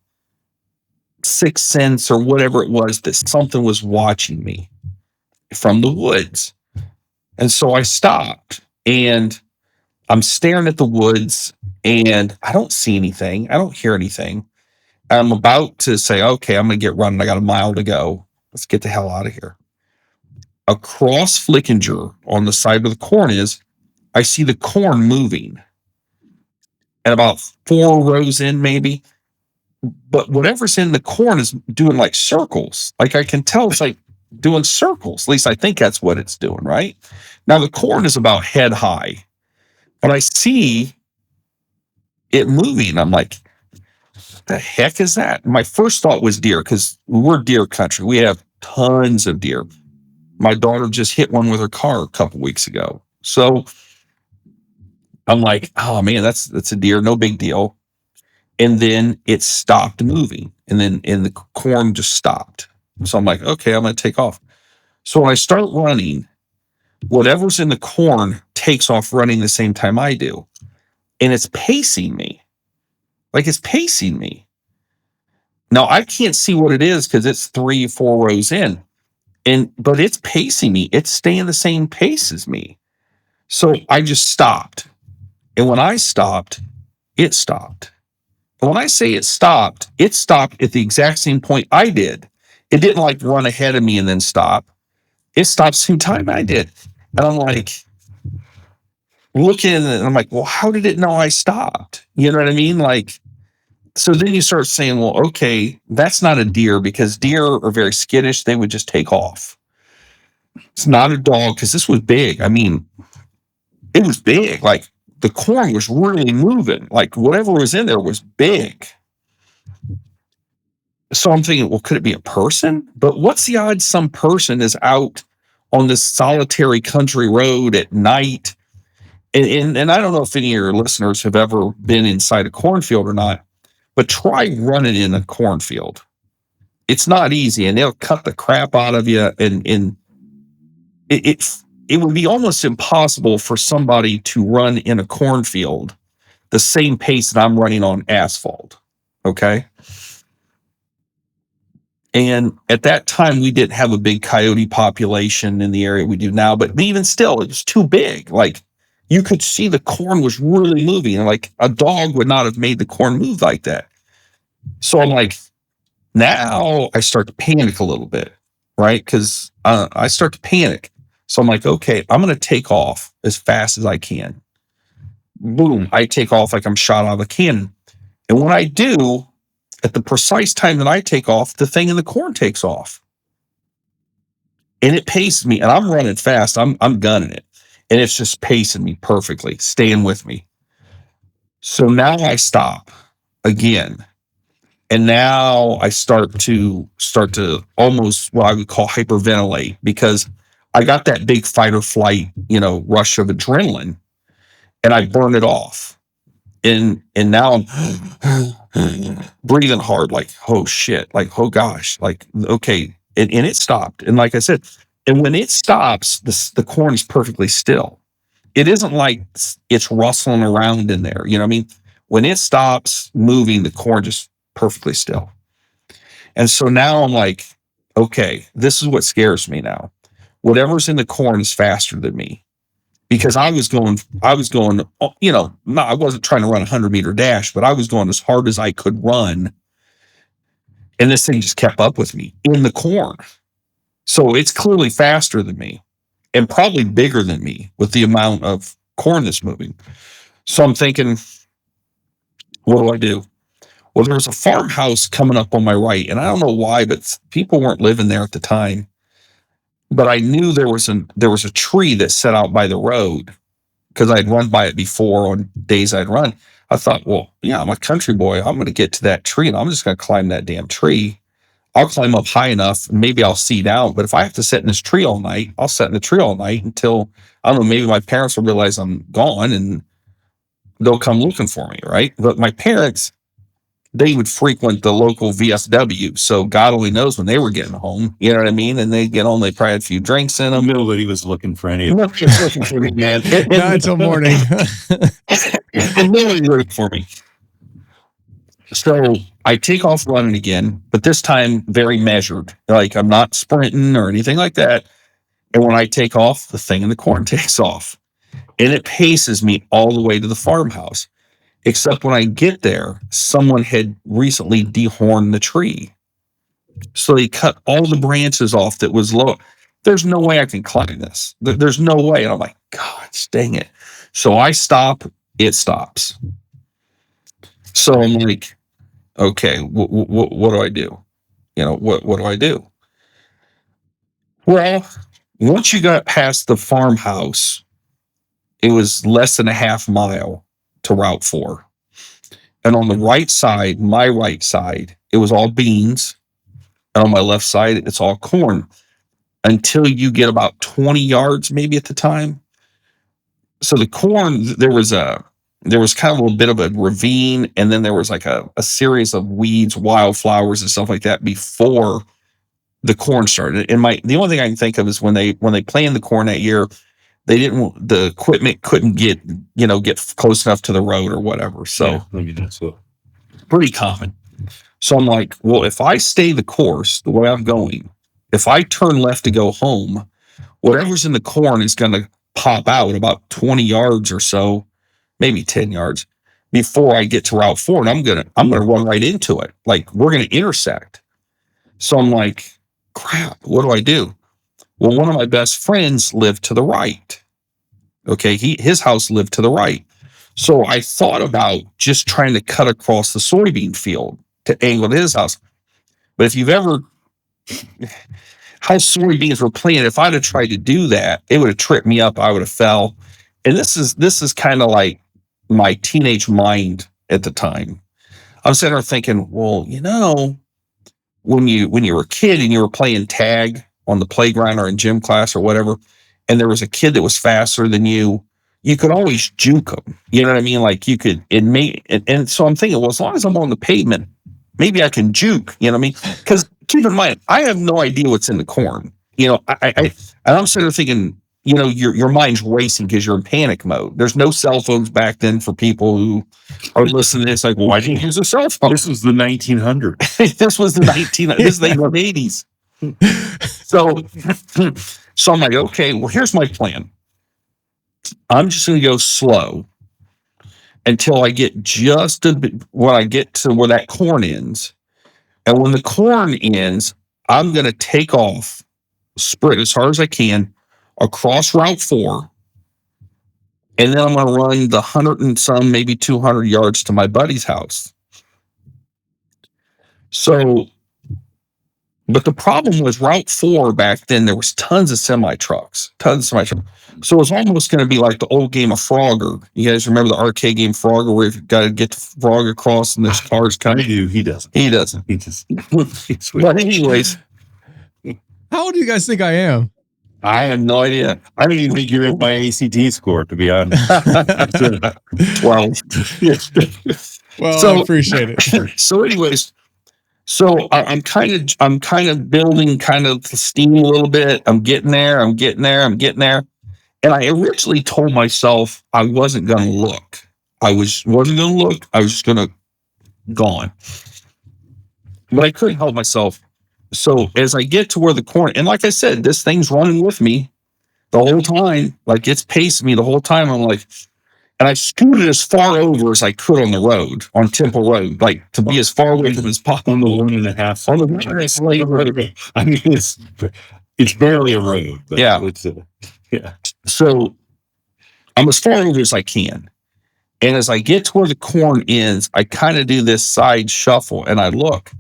sixth sense or whatever it was that something was watching me from the woods. And so I stopped. And I'm staring at the woods, and I don't see anything. I don't hear anything. I'm about to say, okay, I'm going to get running. I got a mile to go. Let's get the hell out of here. Across Flickinger on the side where the corn is, I see the corn moving. And about 4 rows in, maybe. But whatever's in the corn is doing like circles. Like I can tell it's like doing circles. At least I think that's what it's doing, right? Now the corn is about head high, but I see it moving. I'm like, what the heck is that? My first thought was deer, because we're deer country. We have tons of deer. My daughter just hit one with her car a couple weeks ago. So I'm like, oh man, that's a deer, no big deal. And then it stopped moving, and the corn just stopped. So I'm like, okay, I'm going to take off. So when I start running, whatever's in the corn takes off running the same time I do. And it's pacing me. Like it's pacing me. Now I can't see what it is because it's 3 or 4 rows in. But it's pacing me. It's staying the same pace as me. So I just stopped. And when I stopped, it stopped. And when I say it stopped at the exact same point I did. It didn't like run ahead of me and then stop. It stopped the same time I did. And I'm like, looking, and I'm like, well, how did it know I stopped? You know what I mean? Like, So then you start saying, well, okay, that's not a deer, because deer are very skittish. They would just take off. It's not a dog, because this was big. I mean, it was big. Like, the corn was really moving. Like, whatever was in there was big. So I'm thinking, well, could it be a person? But what's the odds some person is out on this solitary country road at night? And I don't know if any of your listeners have ever been inside a cornfield or not, but try running in a cornfield. It's not easy, and they'll cut the crap out of you. And it would be almost impossible for somebody to run in a cornfield the same pace that I'm running on asphalt. Okay. And at that time, we didn't have a big coyote population in the area we do now, but even still, it was too big. Like, you could see the corn was really moving, and like a dog would not have made the corn move like that. So I'm like, now I start to panic a little bit, right? Because I start to panic. So I'm like, okay, I'm going to take off as fast as I can. Boom, I take off like I'm shot out of a cannon. And when I do, at the precise time that I take off, the thing in the corn takes off. And it paces me, and I'm running fast. I'm gunning it. And it's just pacing me perfectly, staying with me. So now I stop again. And now I start to almost what I would call hyperventilate, because I got that big fight or flight, rush of adrenaline, and I burn it off. And now I'm breathing hard, like, oh shit, like, oh gosh, like, okay. And it stopped. And like I said, and when it stops, the corn is perfectly still. It isn't like it's rustling around in there. You know what I mean? When it stops moving, the corn just perfectly still. And so now I'm like, okay, this is what scares me now. Whatever's in the corn is faster than me. Because I was going, I wasn't trying to run a 100-meter dash, but I was going as hard as I could run. And this thing just kept up with me in the corn. So it's clearly faster than me and probably bigger than me with the amount of corn that's moving. So I'm thinking, what do I do? Well, there was a farmhouse coming up on my right, and I don't know why, but people weren't living there at the time. But I knew there was a tree that set out by the road, because I'd run by it before on days I'd run. I thought, well, yeah, I'm a country boy. I'm going to get to that tree, and I'm just going to climb that damn tree. I'll climb up high enough, and maybe I'll see down. But if I have to sit in this tree all night, I'll sit in the tree all night until, I don't know, maybe my parents will realize I'm gone and they'll come looking for me, right? But my parents, they would frequent the local VFW. So God only knows when they were getting home. You know what I mean? And they get home, they probably had a few drinks in them. Nobody was looking for any of Nobody was looking for me, man. Not until morning. And nobody was looking for me. So I take off running again, but this time very measured. Like, I'm not sprinting or anything like that. And when I take off, the thing in the corn takes off. And it paces me all the way to the farmhouse. Except when I get there, someone had recently dehorned the tree. So they cut all the branches off that was low. There's no way I can climb this. There's no way. And I'm like, God, dang it. So I stop, it stops. So I'm like, okay, what do I do? What do I do? Well, once you got past the farmhouse, it was less than a half mile to Route 4. And on the right side, my right side, it was all beans. And on my left side, it's all corn. Until you get about 20 yards, maybe at the time. So the corn, there was kind of a little bit of a ravine, and then there was like a series of weeds, wildflowers, and stuff like that before the corn started. And the only thing I can think of is when they planted the corn that year, the equipment couldn't get close enough to the road or whatever. So maybe that's so. Pretty common. So I'm like, well, if I stay the course the way I'm going, if I turn left to go home, whatever's in the corn is going to pop out about 20 yards or so, maybe 10 yards before I get to Route 4, and I'm gonna run right into it. Like, we're gonna intersect. So I'm like, crap, what do I do? Well, one of my best friends lived to the right. Okay, his house lived to the right. So I thought about just trying to cut across the soybean field to angle to his house. But if you've ever, how soybeans were planted, if I'd have tried to do that, it would have tripped me up. I would have fell. And this is kind of like my teenage mind at the time. I'm sitting there thinking, well, when you were a kid and you were playing tag on the playground or in gym class or whatever, and there was a kid that was faster than you could always juke them. You know what I mean? Like you could, and so I'm thinking, well, as long as I'm on the pavement, maybe I can juke. You know what I mean? Because keep in mind, I have no idea what's in the corn. And I'm sitting there thinking, your mind's racing because you're in panic mode. There's no cell phones back then for people who are listening to this. Like, well, why didn't you use a cell phone? This was the 1900s. This was the 80s. So I'm like, okay, well, here's my plan. I'm just going to go slow until I get just a bit, when I get to where that corn ends. And when the corn ends, I'm going to take off, sprint as hard as I can across Route 4. And then I'm going to run the 100 and some, maybe 200 yards to my buddy's house. So, but the problem was Route 4 back then, there was tons of semi trucks. So it was almost going to be like the old game of Frogger. You guys remember the arcade game Frogger where you've got to get the frog across and there's cars coming? I do. He doesn't. He doesn't. He just. But anyways. How old do you guys think I am? I have no idea. I don't even think you're in my ACT score, to be honest. 12. Well, So- I appreciate it. So anyways, so I'm kind of building kind of the steam a little bit. I'm getting there. And I originally told myself I wasn't going to look. I wasn't going to look. I was just going to gone. But I couldn't help myself. So as I get to where the corn, and like I said, this thing's running with me the whole time. Like it's pacing me the whole time. I'm like, and I scooted as far over as I could on the road, on Temple Road, like to be as far away from as possible. On the 1.5. On the 1.5 road. I mean, it's barely a road. But Yeah. Yeah. So I'm as far over as I can. And as I get to where the corn ends, I kind of do this side shuffle and I look.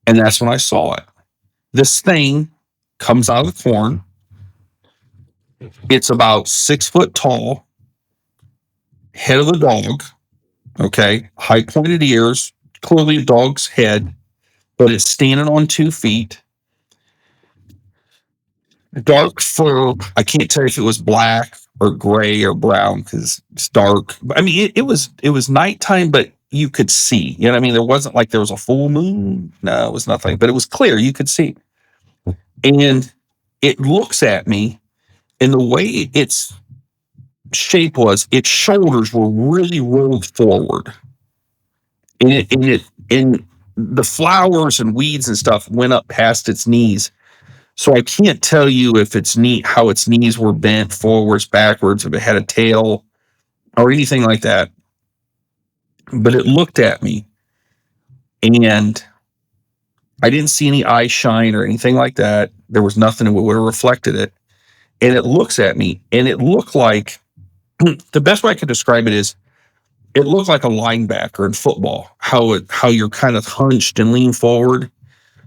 And that's when I saw it. This thing comes out of the corn. It's about 6 foot tall, head of the dog, okay, high pointed ears, clearly a dog's head, but it's standing on 2 feet. Dark fur. I can't tell if it was black or gray or brown because it's dark. I mean, it was nighttime, but you could see. You know what I mean? There wasn't like there was a full moon. No, it was nothing, but it was clear. You could see. And it looks at me, and the way its shape was, its shoulders were really rolled forward. And the flowers and weeds and stuff went up past its knees. So I can't tell you if how its knees were bent forwards, backwards, if it had a tail or anything like that. But it looked at me and I didn't see any eye shine or anything like that. There was nothing that would have reflected it. And it looks at me and it looked like, the best way I could describe it is, it looked like a linebacker in football, how you're kind of hunched and lean forward.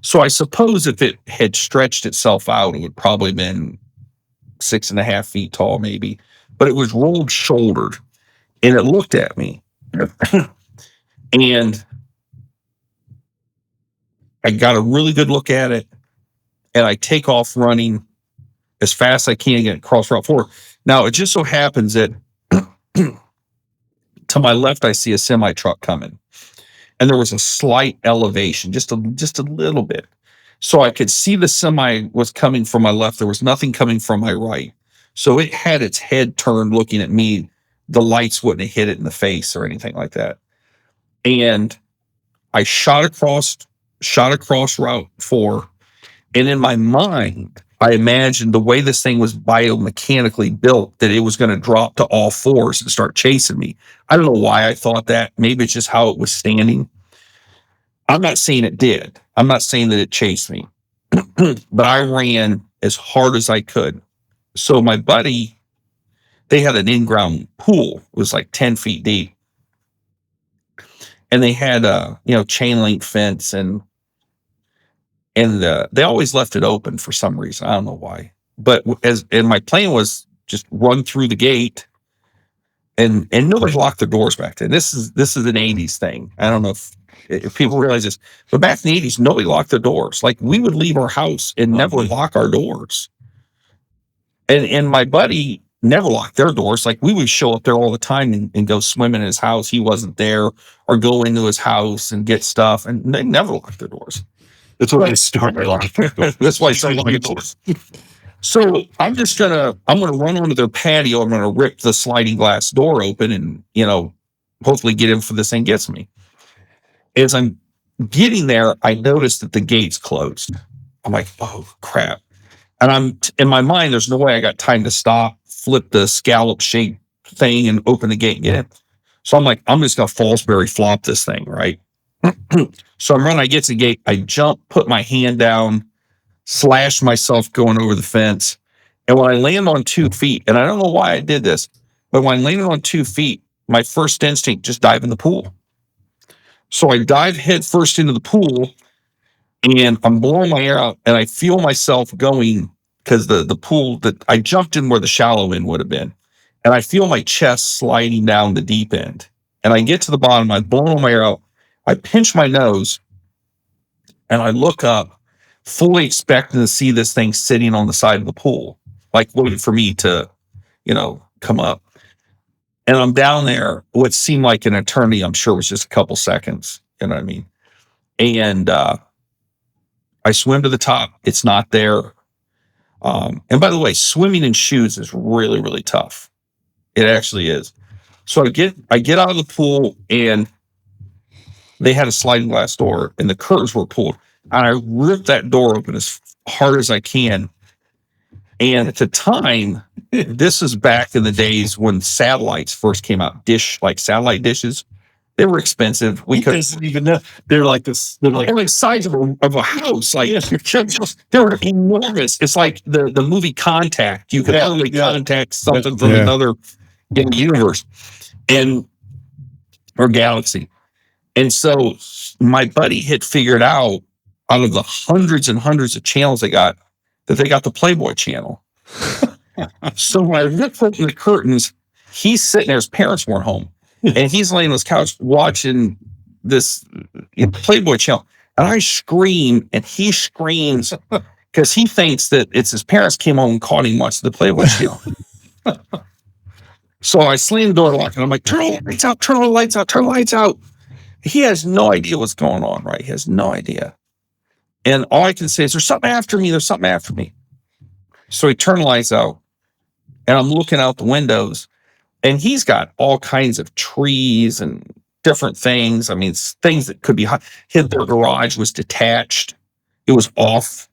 So I suppose if it had stretched itself out, it would probably been 6.5 feet tall, maybe. But it was rolled shouldered, and it looked at me. And I got a really good look at it, and I take off running as fast as I can get across Route 4. Now, it just so happens that to my left, I see a semi truck coming. And there was a slight elevation, just a little bit. So I could see the semi was coming from my left. There was nothing coming from my right. So it had its head turned looking at me. The lights wouldn't have hit it in the face or anything like that. And I shot across Route 4. And in my mind, I imagined the way this thing was biomechanically built, that it was going to drop to all fours and start chasing me. I don't know why I thought that. Maybe it's just how it was standing. I'm not saying it did. I'm not saying that it chased me. But I ran as hard as I could. So my buddy they had an in-ground pool. It was like 10 feet deep. And they had a, chain link fence and they always left it open for some reason. I don't know why. But and my plan was just run through the gate, and nobody locked their doors back then. This is an 80s thing. I don't know if people realize this, but back in the 80s, nobody locked their doors. Like, we would leave our house and never lock our doors. And my buddy never locked their doors. Like, we would show up there all the time and go swim in his house. He wasn't there, or go into his house and get stuff, and they never locked their doors. That's what they started like. That's why I started locking doors. So I'm gonna run onto their patio. I'm gonna rip the sliding glass door open and, hopefully get in before this thing gets me. As I'm getting there, I noticed that the gate's closed. I'm like, oh crap. And I'm in my mind, there's no way I got time to stop, flip the scallop shaped thing and open the gate and get in. So I'm like, I'm just gonna Fallsbury flop this thing, right? So I'm running, I get to the gate, I jump, put my hand down, slash myself going over the fence. And when I land on 2 feet, and I don't know why I did this, but when I landed on 2 feet, my first instinct, just dive in the pool. So I dive head first into the pool, and I'm blowing my air out, and I feel myself going, because the pool that I jumped in where the shallow end would have been, and I feel my chest sliding down the deep end. And I get to the bottom, I'm blowing my air out, I pinch my nose, and I look up, fully expecting to see this thing sitting on the side of the pool, like waiting for me to, come up. And I'm down there, what seemed like an eternity, I'm sure was just a couple seconds. You know what I mean? And I swim to the top. It's not there. And by the way, swimming in shoes is really, really tough. It actually is. So I get out of the pool, and they had a sliding glass door, and the curtains were pulled. And I ripped that door open as hard as I can. And at the time, this is back in the days when satellites first came out, satellite dishes. They were expensive. We couldn't even know. They're like this. They're like the size of a house. Like, they were enormous. It's like the movie Contact. You could only contact something from another in the universe or galaxy. And so my buddy had figured out of the hundreds and hundreds of channels they got, that they got the Playboy channel. So when I ripped open the curtains, he's sitting there, his parents weren't home, and he's laying on his couch watching this Playboy channel. And I scream, and he screams, because he thinks that it's his parents came home and caught him watching the Playboy channel. So I slam the door lock, and I'm like, turn all the lights out, turn all the lights out, turn the lights out. He has no idea what's going on, right? He has no idea. And all I can say is, there's something after me. There's something after me. So he turned the lights out, and I'm looking out the windows, and he's got all kinds of trees and different things. I mean, things that could be their garage was detached. It was off.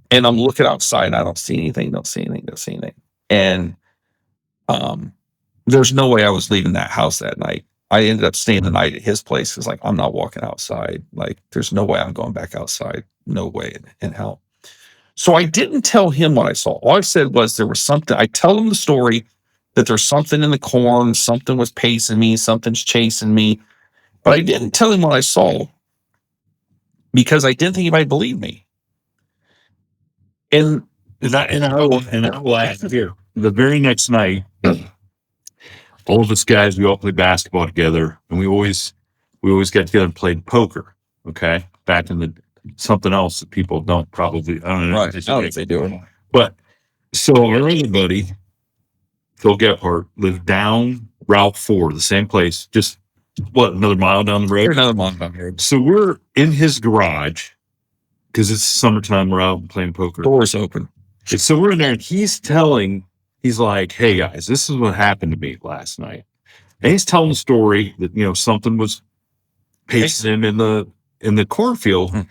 And I'm looking outside, and I don't see anything, don't see anything, don't see anything. And there's no way I was leaving that house that night. I ended up staying the night at his place, because, like, I'm not walking outside. Like, there's no way I'm going back outside. No way in hell. So I didn't tell him what I saw. All I said was there was something. I tell him the story that there's something in the corn, something was pacing me, something's chasing me. But I didn't tell him what I saw, because I didn't think he might believe me. And I will ask you. The very next night, all of us guys, we all played basketball together, and we always got together and played poker. Okay, back in the something else that people don't probably. I don't know. Right. I don't know if they do it. But so our other buddy, Phil Gephardt, lived down Route 4, the same place, just another mile down the road. Another mile down the road. So we're in his garage, because it's summertime. We're out playing poker. Doors open. And so we're in there, and he's like, hey guys, this is what happened to me last night. And he's telling the story that, something was pacing him in the cornfield. Mm-hmm.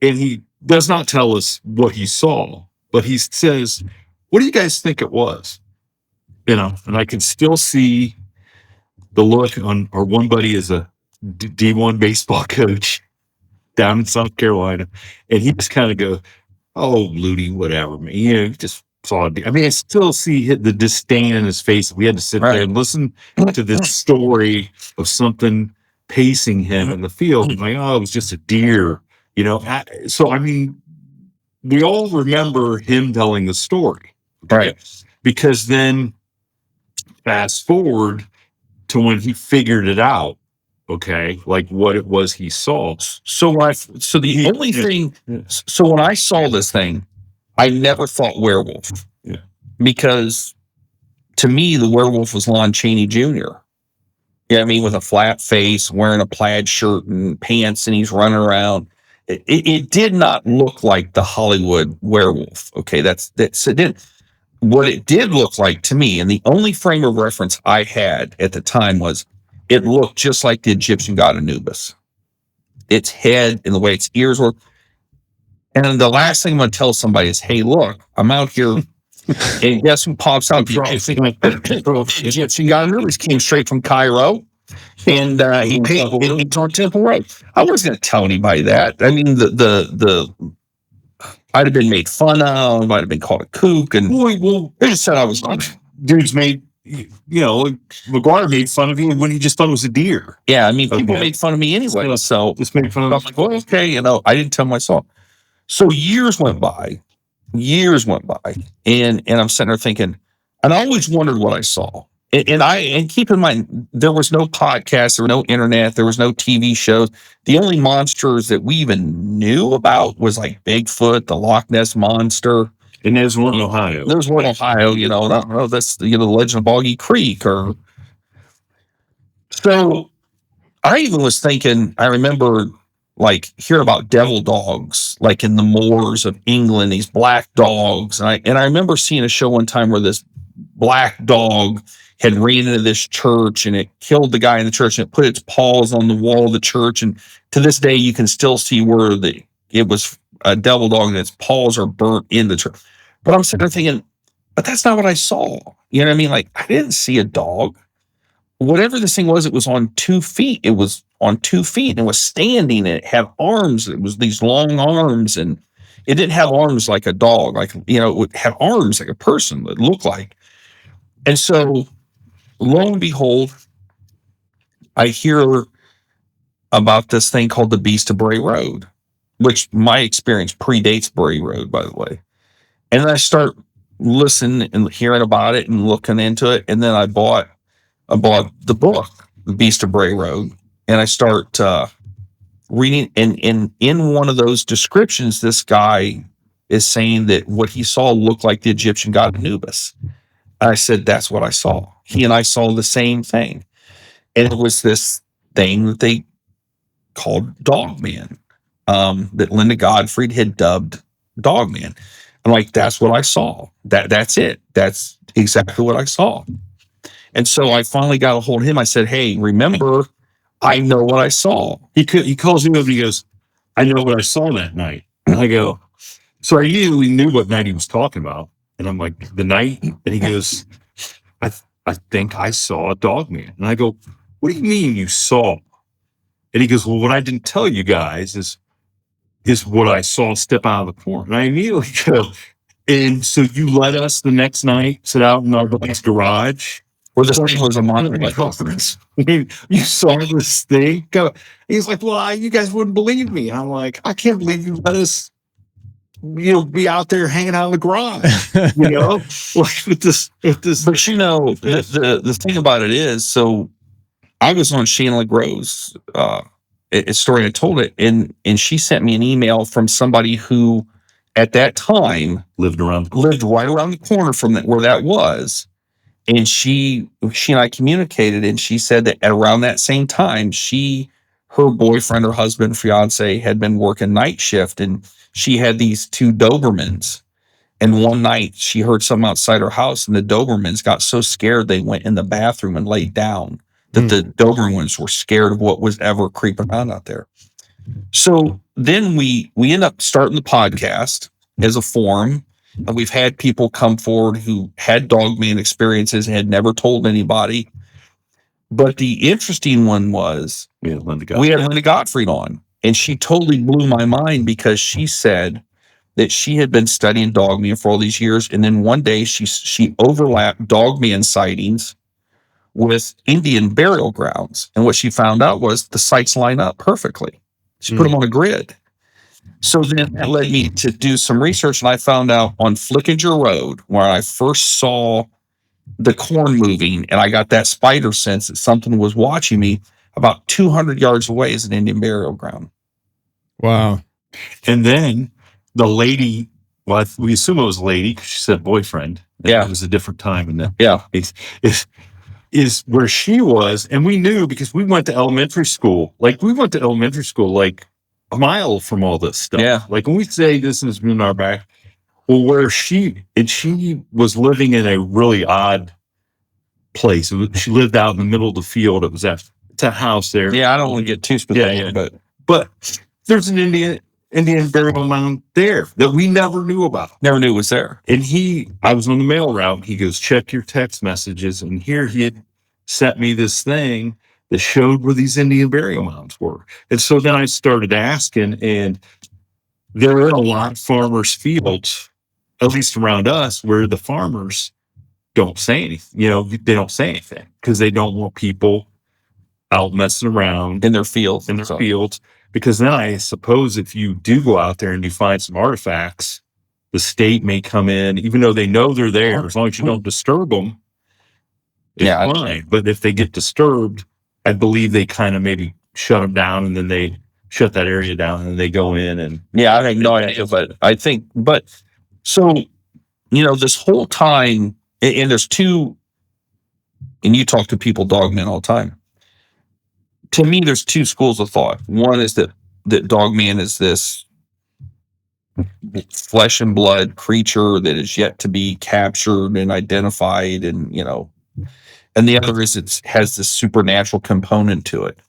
And he does not tell us what he saw, but he says, what do you guys think it was? And I can still see the look on our one buddy is a D1 baseball coach down in South Carolina. And he just kind of goes, oh, Ludi, whatever, man. Just saw it. I mean, I still see the disdain in his face. We had to sit there and listen to this story of something pacing him in the field. And like, oh, it was just a deer, you know? So, I mean, we all remember him telling the story. Okay? Right. Because then fast forward to when he figured it out, okay, like what it was he saw. So when I saw this thing, I never thought werewolf. Yeah. Because to me, the werewolf was Lon Chaney Jr. Yeah, I mean, with a flat face, wearing a plaid shirt and pants, and he's running around. It did not look like the Hollywood werewolf. Okay, that's it didn't. What it did look like to me, and the only frame of reference I had at the time was it looked just like the Egyptian god Anubis. Its head and the way its ears were. And the last thing I'm going to tell somebody is, hey, look, I'm out here, and guess who pops out? The Egyptian god Anubis came straight from Cairo, and he's on Temple Road. I wasn't going to tell anybody that. I mean, I'd have been made fun of. I'd have been called a kook, and they just said I was. Dudes made, you know, McGuire made fun of you when he just thought it was a deer. Yeah, I mean, people made fun of me anyway. So just made fun of. I'm like, well, okay, you know, I didn't tell them I saw. So years went by, and I'm sitting there thinking, and I always wondered what I saw. And keep in mind, there was no podcast, there was no internet, there was no TV shows. The only monsters that we even knew about was like Bigfoot, the Loch Ness Monster. And there's one in Ohio. There's one in Ohio, you know, I don't know, that's, you know, the Legend of Boggy Creek. Or so I even was thinking, I remember like hearing about devil dogs, like in the moors of England, these black dogs. And I remember seeing a show one time where this black dog had ran into this church and it killed the guy in the church, and it put its paws on the wall of the church. And to this day, you can still see where it was a devil dog and its paws are burnt in the church. But I'm sitting there thinking, but that's not what I saw. You know what I mean? Like, I didn't see a dog. Whatever this thing was, it was on 2 feet. It was on 2 feet and it was standing, and it had arms. It was these long arms, and it didn't have arms like a dog. Like, you know, it had arms like a person, it looked like. And so lo and behold, I hear about this thing called the Beast of Bray Road, which my experience predates Bray Road, by the way. And then I start listening and hearing about it and looking into it. And then I bought the book, The Beast of Bray Road, and I start reading. And in one of those descriptions, this guy is saying that what he saw looked like the Egyptian god Anubis. And I said, that's what I saw. He and I saw the same thing. And it was this thing that they called Dogman, that Linda Gottfried had dubbed Dogman. I'm like, that's what I saw. That's it. That's exactly what I saw. And so I finally got a hold of him. I said, hey, remember, I know what I saw. He calls me over and he goes, I know what I saw that night. And I go, so I usually knew what night he was talking about. And I'm like, the night? And he goes, I think I saw a Dogman. And I go, what do you mean you saw? And he goes, well, what I didn't tell you guys is what I saw step out of the corn. And I immediately go, and so you let us the next night sit out in our buddy's garage? Where this thing was a monster. You saw this thing go. He's like, well, you guys wouldn't believe me. And I'm like, I can't believe you let us, you know, be out there hanging out in the garage, you know, like with this. But you know, the thing about it is, so I was on Shayna LeGros, a story. I told it, and she sent me an email from somebody who, at that time, lived right around the corner from where that was. And she and I communicated, and she said that at around that same time, her boyfriend or husband, fiance, had been working night shift, and she had these 2 Dobermans. And one night she heard something outside her house, and the Dobermans got so scared they went in the bathroom and laid down. That the Dobermans were scared of what was ever creeping around out there. So then we end up starting the podcast as a forum. And we've had people come forward who had Dogman experiences and had never told anybody. But the interesting one was we had Linda Gottfried on, and she totally blew my mind because she said that she had been studying Dogman for all these years, and then one day she overlapped Dogman sightings with Indian burial grounds, and what she found out was the sites line up perfectly. She put them on a grid. So then that led me to do some research, and I found out on Flickinger Road, where I first saw the corn moving, and I got that spider sense that something was watching me. About 200 yards away is an Indian burial ground. Wow. And then the lady, well, we assume it was a lady because she said boyfriend. Yeah. It was a different time. And that Yeah. is where she was. And we knew because we went to elementary school. Like, we went to elementary school like a mile from all this stuff. Yeah. Like, when we say this is in our back, well, where she was living in a really odd place. She lived out in the middle of the field. It's a house there. Yeah, I don't want to get too specific, but there's an Indian burial mound there that we never knew about. Never knew it was there. And I was on the mail route. He goes, check your text messages. And here he had sent me this thing that showed where these Indian burial mounds were. And so then I started asking, and there are a lot of farmers' fields, at least around us, where the farmers don't say anything. They don't say anything because they don't want people out messing around in their fields. Because then I suppose if you do go out there and you find some artifacts, the state may come in, even though they know they're there, as long as you don't disturb them, it's fine. But if they get disturbed, I believe they kind of maybe shut them down, and then they shut that area down, and they go in and... Yeah, I have no idea, so, this whole time, and there's two, and you talk to people, Dogman, all the time. To me, there's two schools of thought. One is that Dogman is this flesh and blood creature that is yet to be captured and identified, and the other is it has this supernatural component to it.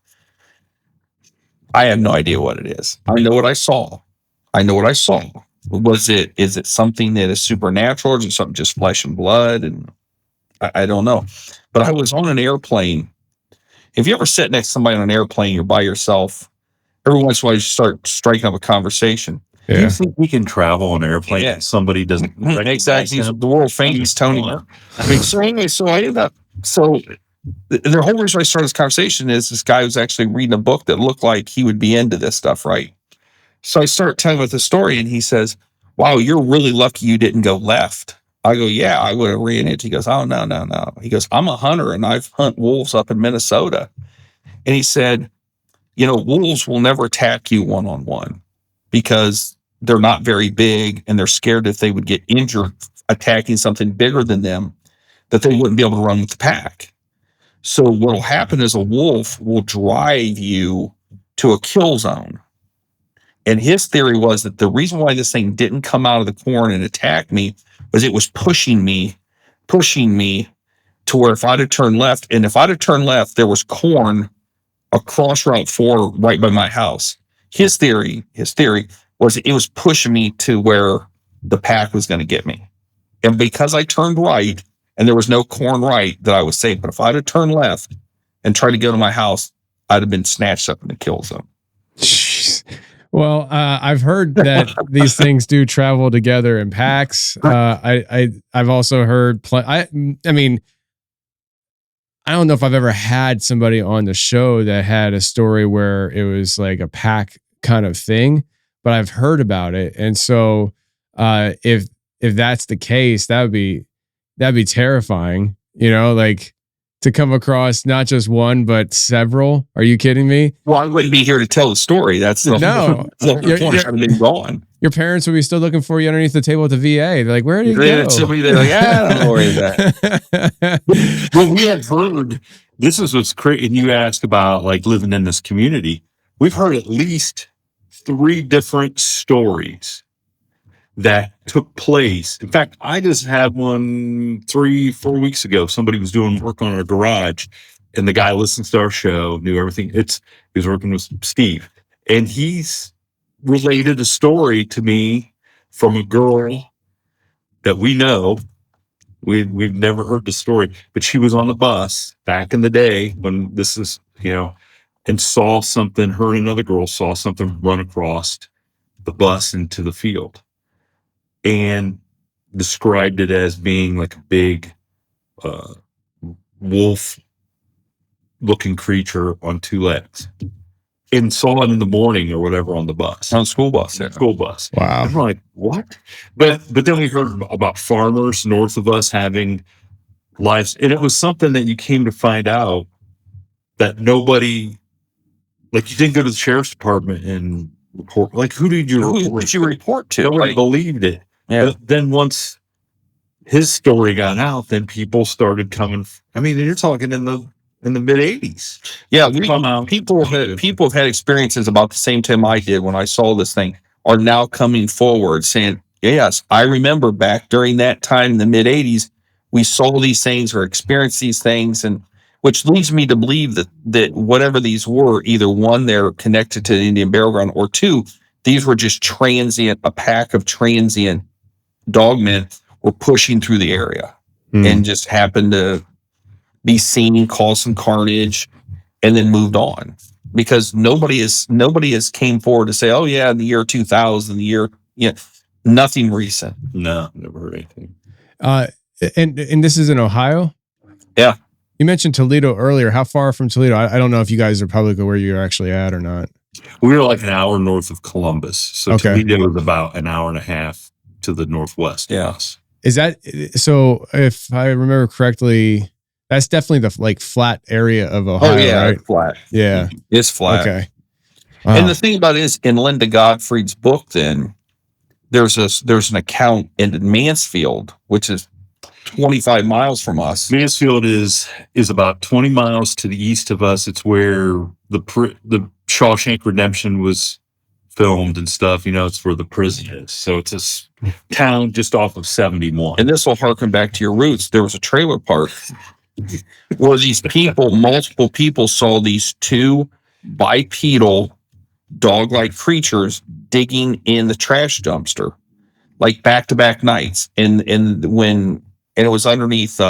I have no idea what it is. I know what I saw. Is it something that is supernatural, or is it something just flesh and blood? And I don't know. But I was on an airplane. If you ever sit next to somebody on an airplane, you're by yourself, every once in a while you start striking up a conversation. Yeah. Do you think we can travel on an airplane and somebody doesn't exactly him? The world famous Tony. The whole reason I started this conversation is this guy was actually reading a book that looked like he would be into this stuff, right? So I start telling him the story, and he says, wow, you're really lucky you didn't go left. I go, yeah, I would have ran it. He goes, oh, no. He goes, I'm a hunter, and I've hunted wolves up in Minnesota. And he said, wolves will never attack you one-on-one because they're not very big, and they're scared if they would get injured attacking something bigger than them, that they wouldn't be able to run with the pack. So what will happen is a wolf will drive you to a kill zone. And his theory was that the reason why this thing didn't come out of the corn and attack me was it was pushing me to where if I'd have turned left, and if I'd have turned left, there was corn across Route 4 right by my house. His theory was it was pushing me to where the pack was going to get me. And because I turned right and there was no corn right, that I was safe. But if I'd have turned left and tried to go to my house, I'd have been snatched up in the kill zone. Jeez. Well, I've heard that these things do travel together in packs. I've also heard. I mean, I don't know if I've ever had somebody on the show that had a story where it was like a pack kind of thing, but I've heard about it. And so, if that's the case, that'd be terrifying. Like, to come across not just one, but several. Are you kidding me? Well, I wouldn't be here to tell the story. That's the no. I've been gone. Your parents would be still looking for you underneath the table at the VA. They're like, where did you go? They're like, I don't worry about that. Well, we had heard, this is what's crazy. And you asked about like living in this community. We've heard at least 3 different stories that took place. In fact, I just had one 3-4 weeks ago. Somebody was doing work on our garage, and the guy listens to our show, knew everything. He was working with Steve, and he's related a story to me from a girl that we know. We've never heard the story, but she was on the bus back in the day when this is, and saw something. Her and another girl saw something run across the bus into the field. and described it as being like a big wolf looking creature on two legs, and saw it in the morning or whatever on the bus, On school bus. Yeah. school bus. Wow. I'm like, what? But then we heard about farmers north of us having lives, and it was something that you came to find out that nobody, like, you didn't go to the sheriff's department and report. Like, who did you Who report? did you report to? Nobody Like, believed it. yeah. But then once his story got out, then people started coming. I mean, you're talking in the mid '80s. Yeah, people have had experiences about the same time I did when I saw this thing, are now coming forward saying, yes, I remember back during that time in the mid '80s, we saw these things or experienced these things, and which leads me to believe that whatever these were, either one, they're connected to the Indian burial ground, or two, these were just a pack of transient dogmen were pushing through the area and just happened to be seen, cause some carnage, and then moved on. Because nobody has came forward to say, oh yeah, in the year 2000, nothing recent. No, never heard anything. And this is in Ohio? Yeah. You mentioned Toledo earlier. How far from Toledo? I don't know if you guys are public or where you're actually at or not. We were like an hour north of Columbus. So Okay. Toledo was about an hour and a half to the northwest of us. Is that so? If I remember correctly, that's definitely the like flat area of Ohio, right? Flat. Yeah, It's flat. okay. Wow. And the thing about it is, in Linda Gottfried's book, then there's an account in Mansfield, which is 25 miles from us. Mansfield is about 20 miles to the east of us. It's where the Shawshank Redemption was filmed and stuff. It's where the prison is. So it's a town just off of 71. And this will harken back to your roots. There was a trailer park where multiple people saw these two bipedal dog-like creatures digging in the trash dumpster, like back-to-back nights. And it was underneath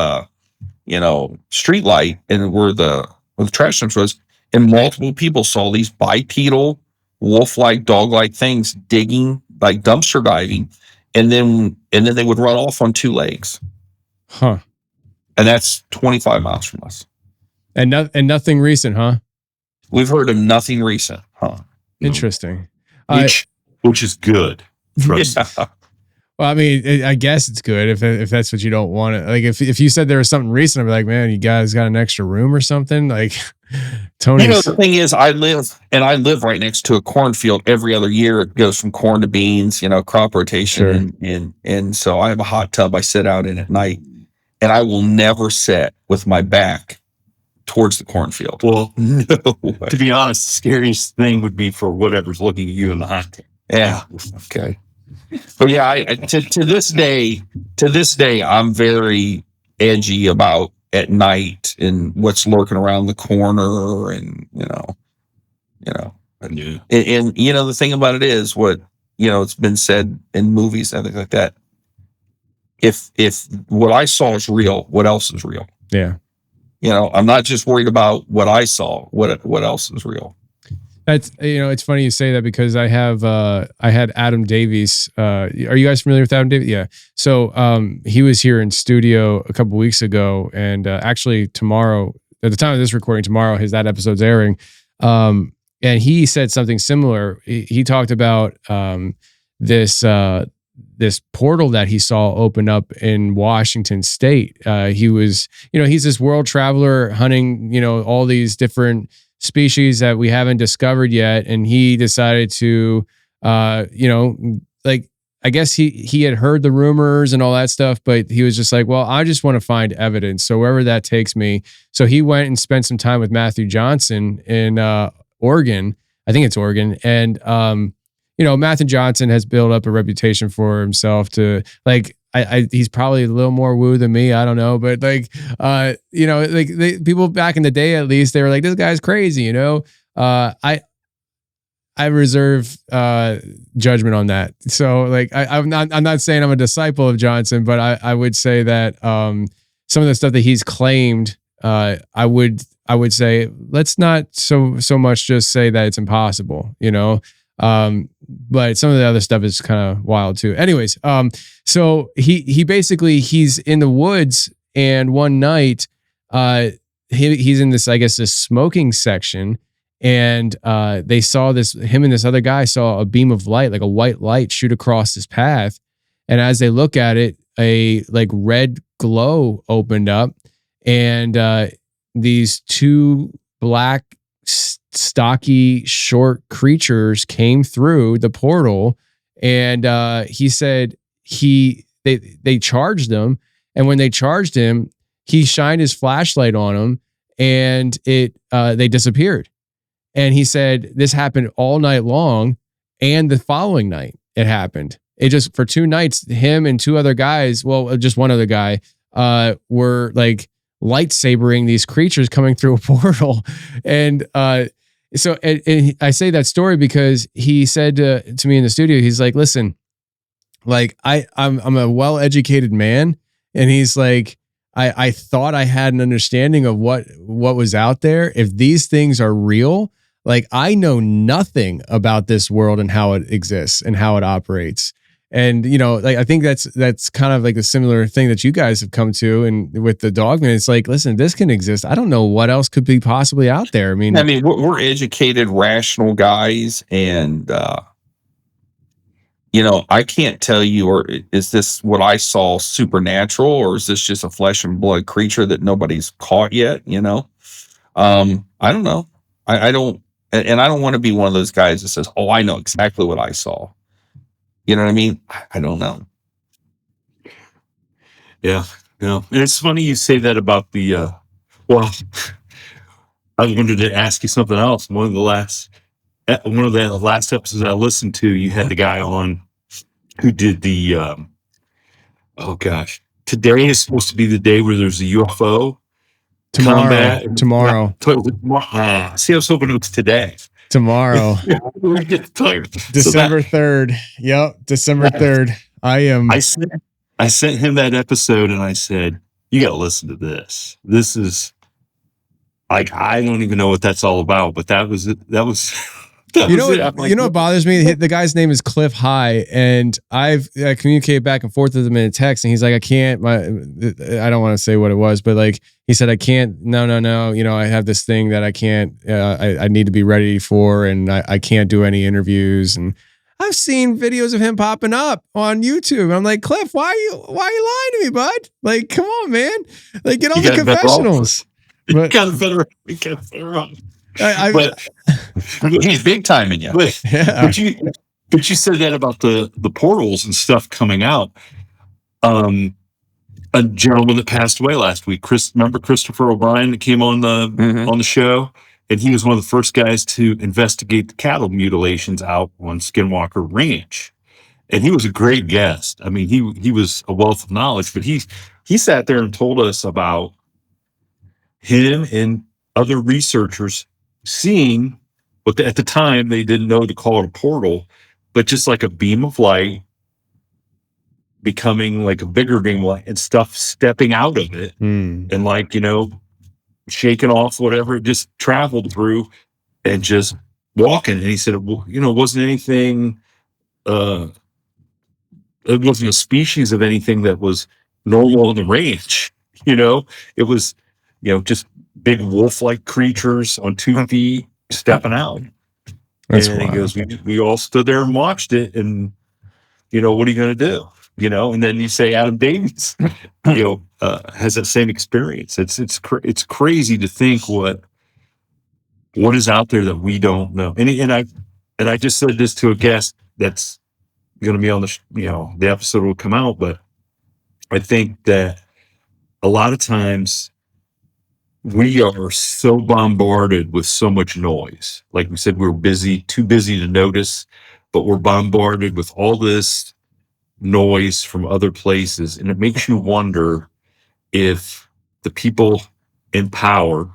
street light, and where the trash dumpster was, and multiple people saw these bipedal wolf-like, dog-like things digging, like dumpster diving, and then they would run off on two legs. Huh. And that's 25 miles from us. And nothing recent, huh? We've heard of nothing recent, huh? Interesting. Which is good. For us. Yeah. Well, I mean, I guess it's good if that's what you don't want to. Like, if you said there was something recent, I'd be like, man, you guys got an extra room or something. Like, Tony. The thing is, I live right next to a cornfield. Every other year, it goes from corn to beans. Crop rotation, Sure. and so I have a hot tub I sit out in at night, and I will never sit with my back towards the cornfield. Well, No way. to be honest, the scariest thing would be for whatever's looking at you in the hot tub. Yeah. Okay. But yeah, to this day, I'm very edgy about at night and what's lurking around the corner, and Yeah. and the thing about it is what it's been said in movies and things like that. If what I saw is real, what else is real? Yeah. I'm not just worried about what I saw. What else is real? That's it's funny you say that, because I had Adam Davies. Are you guys familiar with Adam Davies? Yeah. So he was here in studio a couple weeks ago, and actually tomorrow, at the time of this recording, that episode's airing. And he said something similar. He talked about this portal that he saw open up in Washington State. He was, he's this world traveler hunting, all these different species that we haven't discovered yet. And he decided to, I guess he had heard the rumors and all that stuff, but he was just like, well, I just want to find evidence. So wherever that takes me. So he went and spent some time with Matthew Johnson in Oregon. I think it's Oregon. And, Matthew Johnson has built up a reputation for himself to he's probably a little more woo than me. I don't know, but people back in the day, at least, they were like, this guy's crazy. I reserve judgment on that. So I'm not saying I'm a disciple of Johnson, but I would say that some of the stuff that he's claimed, I would say, let's not so much just say that it's impossible. But some of the other stuff is kind of wild too. Anyways, so he basically, he's in the woods, and one night, he's in this, I guess, this smoking section, and they saw this, him and this other guy saw a beam of light, like a white light, shoot across his path. And as they look at it, a like red glow opened up, and these two black, stocky, short creatures came through the portal. And he said they charged him, and when they charged him, he shined his flashlight on them, and they disappeared. And he said this happened all night long, and the following night it happened. It just, for 2 nights, him and 2 other guys, well, just one other guy, were like lightsabering these creatures coming through a portal. And so I say that story because he said to me in the studio, he's like, listen, like I'm a well-educated man, and he's like, I thought I had an understanding of what was out there. If these things are real, like I know nothing about this world and how it exists and how it operates. And, you know, like, I think that's kind of like a similar thing that you guys have come to. And with the Dogman, it's like, listen, this can exist. I don't know what else could be possibly out there. I mean, we're educated, rational guys. And, you know, I can't tell you, or is this what I saw supernatural, or is this just a flesh and blood creature that nobody's caught yet? You know, I don't know. I don't, and I don't want to be one of those guys that says, oh, I know exactly what I saw. You know what I mean? I don't know. Yeah. And it's funny you say that about the, well, I wanted to ask you something else. One of the last episodes I listened to, you had the guy on who did the, oh gosh, today is supposed to be the day where there's a UFO tomorrow. See, I was hoping it was today. Tomorrow. December 3rd. Yep. December 3rd. I sent him that episode, and I said, you got to listen to this. This is like, I don't even know what that's all about, but that was it. You know what bothers me? The guy's name is Cliff High, and I communicated back and forth with him in a text, and he's like, I don't want to say what it was, but like, he said, I can't, no. You know, I have this thing that I can't, I need to be ready for, and I can't do any interviews. And I've seen videos of him popping up on YouTube. And I'm like, Cliff, why are you lying to me, bud? Like, come on, man. Like, get on the Confessionals. We got it better wrong. But he's big time in you. But you said that about the portals and stuff coming out. A gentleman that passed away last week, remember Christopher O'Brien, that came on the show, and he was one of the first guys to investigate the cattle mutilations out on Skinwalker Ranch. And he was a great guest. I mean, he was a wealth of knowledge, but he sat there and told us about him and other researchers seeing what at the time they didn't know to call it a portal, but just like a beam of light becoming like a bigger beam of light and stuff stepping out of it and like, you know, shaking off whatever it just traveled through and just walking. And he said, well, you know, it wasn't anything, it wasn't a species of anything that was normal on the ranch. You know, it was, you know, just big wolf-like creatures on 2 feet stepping out. That's and wild. He goes, we all stood there and watched it, and you know, what are you going to do? You know, and then you say Adam Davies, you know, has that same experience. It's crazy to think what is out there that we don't know. And I just said this to a guest that's going to be on the the episode will come out, but I think that a lot of times we are so bombarded with so much noise. Like we said, we're too busy to notice, but we're bombarded with all this noise from other places. And it makes you wonder if the people in power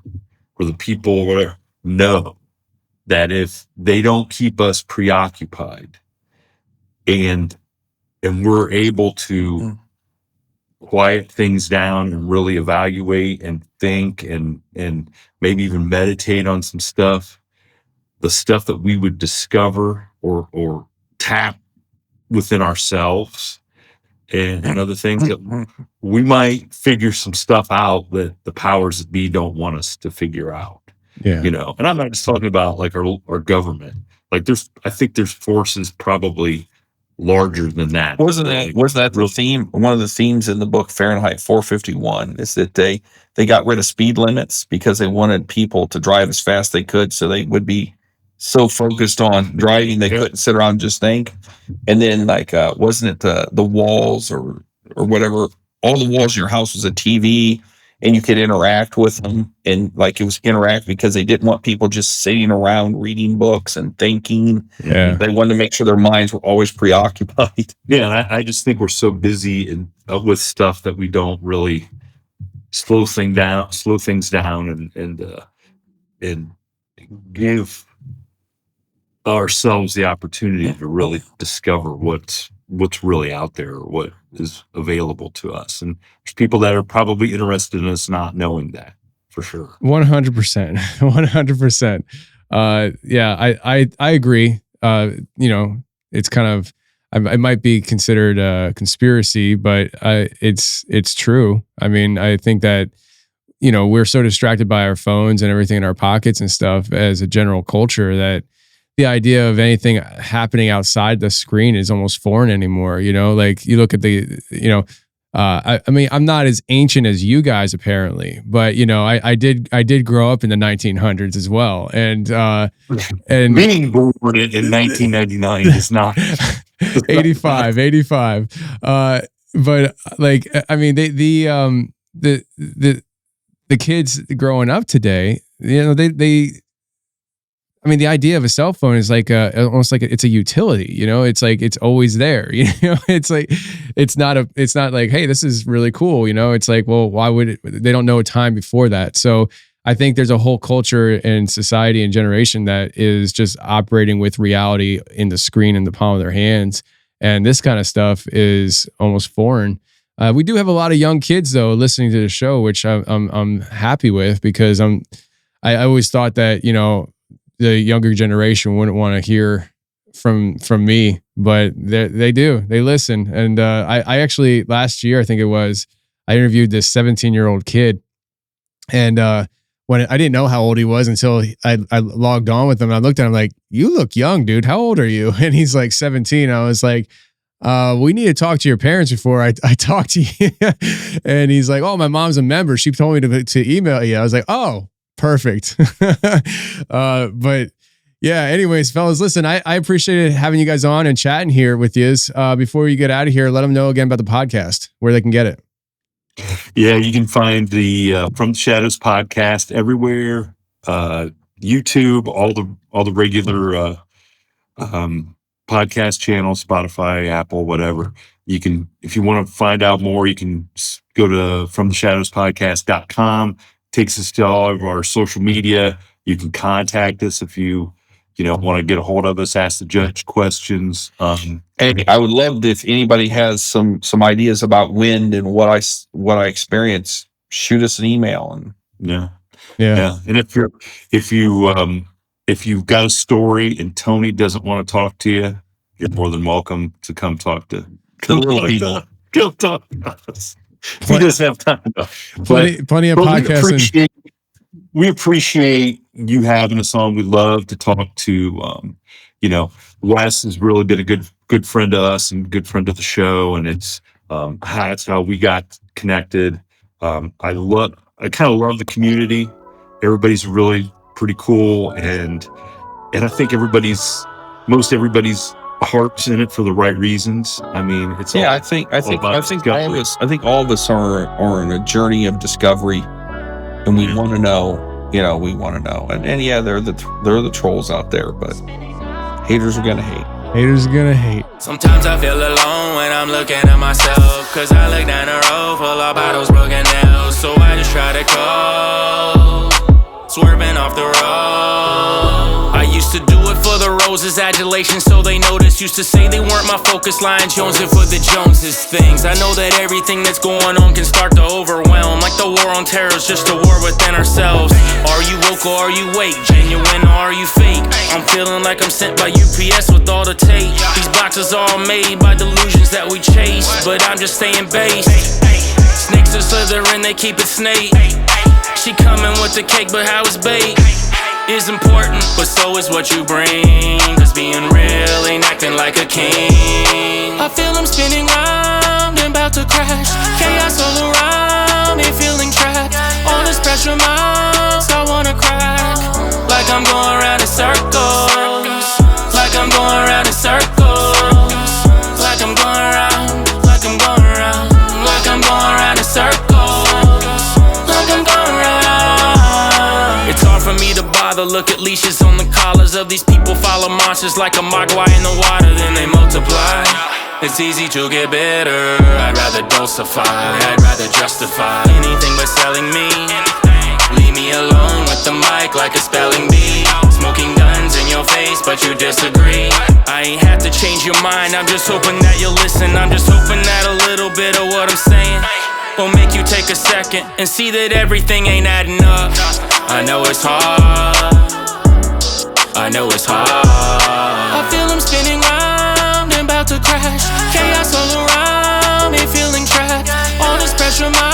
or the people whatever know that if they don't keep us preoccupied and we're able to quiet things down and really evaluate and think and maybe even meditate on some stuff, the stuff that we would discover or tap within ourselves and other things, that we might figure some stuff out that the powers that be don't want us to figure out. Yeah. You know, and I'm not just talking about like our government. Like I think there's forces probably larger than that. Wasn't that the theme? One of the themes in the book Fahrenheit 451 is that they got rid of speed limits because they wanted people to drive as fast as they could, so they would be so focused on driving they couldn't sit around and just think. And then like wasn't it the walls or whatever? All the walls in your house was a TV, and you could interact with them, and like it was interact because they didn't want people just sitting around reading books and thinking. Yeah. They wanted to make sure their minds were always preoccupied. Yeah, and I just think we're so busy and with stuff that we don't really slow things down, and give ourselves the opportunity to really discover what's really out there, or what is available to us. And there's people that are probably interested in us not knowing that, for sure. 100%. 100%. Yeah, I agree. You know, it's kind of, it might be considered a conspiracy, but it's true. I mean, I think that, you know, we're so distracted by our phones and everything in our pockets and stuff as a general culture that the idea of anything happening outside the screen is almost foreign anymore. You know, like you look at the, you know, I mean, I'm not as ancient as you guys apparently, but you know, I did grow up in the 1900s as well. And Being born in 1999 is not 85. But like, I mean, the kids growing up today, you know, I mean, the idea of a cell phone is like almost like it's a utility, you know. It's like it's always there, you know. It's like it's not like, hey, this is really cool, you know. It's like, well, why would it? They don't know a time before that. So I think there's a whole culture and society and generation that is just operating with reality in the screen in the palm of their hands, and this kind of stuff is almost foreign. We do have a lot of young kids though listening to the show, which I'm happy with, because I always thought that, you know, the younger generation wouldn't want to hear from me, but they do. They listen. And I actually, last year, I think it was, I interviewed this 17-year-old kid. And when I didn't know how old he was until I logged on with him. And I looked at him like, you look young, dude. How old are you? And he's like 17. I was like, we need to talk to your parents before I talk to you. And he's like, oh, my mom's a member. She told me to email you. I was like, oh, perfect. But yeah, anyways, fellas, listen, I appreciated having you guys on and chatting here with you. Before you get out of here, let them know again about the podcast, where they can get it. Yeah, you can find the From the Shadows podcast everywhere. YouTube, all the regular podcast channels, Spotify, Apple, whatever. You can, if you want to find out more, you can go to FromTheShadowsPodcast.com. Takes us to all of our social media. You can contact us if you want to get a hold of us, ask the judge questions. Hey, I would love if anybody has some ideas about wind and what I experience. Shoot us an email. And yeah. And if you've got a story and Tony doesn't want to talk to you, you're more than welcome to come talk to the little people. Come talk to us. He doesn't have time. Plenty of podcasts. We appreciate you having us on. We love to talk to, Wes has really been a good friend to us and good friend to the show. And that's how we got connected. I kind of love the community. Everybody's really pretty cool. And I think most everybody's heart's in it for the right reasons. I mean, it's I think all of us are on a journey of discovery, and we want to know. We want to know. And yeah, there are the trolls out there, but haters are gonna hate. Haters are gonna hate. Sometimes I feel alone when I'm looking at myself, cause I look down the road full of bottles, broken nails. So I just try to go, swerving off the road. I used to do it for the road roses, adulation, so they notice. Used to say they weren't my focus, lying jonesing for the Joneses things. I know that everything that's going on can start to overwhelm. Like the war on terror is just a war within ourselves. Are you woke or are you awake? Genuine or are you fake? I'm feeling like I'm sent by UPS with all the tape. These boxes are all made by delusions that we chase, but I'm just staying based. Snakes are slithering, they keep it snake. She coming with the cake, but how it's baked is important, but so is what you bring. Cause being real ain't acting like a king. I feel I'm spinning round and about to crash. Chaos all around me, feeling trapped. All this pressure mounts, I wanna crack. Like I'm going round in circles. Like I'm going round in circles. Like I'm going round, like I'm going round. Like I'm going round in circles. Like I'm going round. It's hard for me to bother. Look at leashes on the collars of these people. Follow monsters like a magua in the water, then they multiply. It's easy to get bitter. I'd rather dulcify, I'd rather justify anything but selling me. Leave me alone with the mic like a spelling bee. Smoking guns in your face, but you disagree. I ain't have to change your mind, I'm just hoping that you'll listen. I'm just hoping that a little bit of what I'm saying will make you take a second and see that everything ain't adding up. I know it's hard, I know it's hard. I feel I'm spinning round and about to crash. Chaos all around me, feeling trapped. All this pressure, my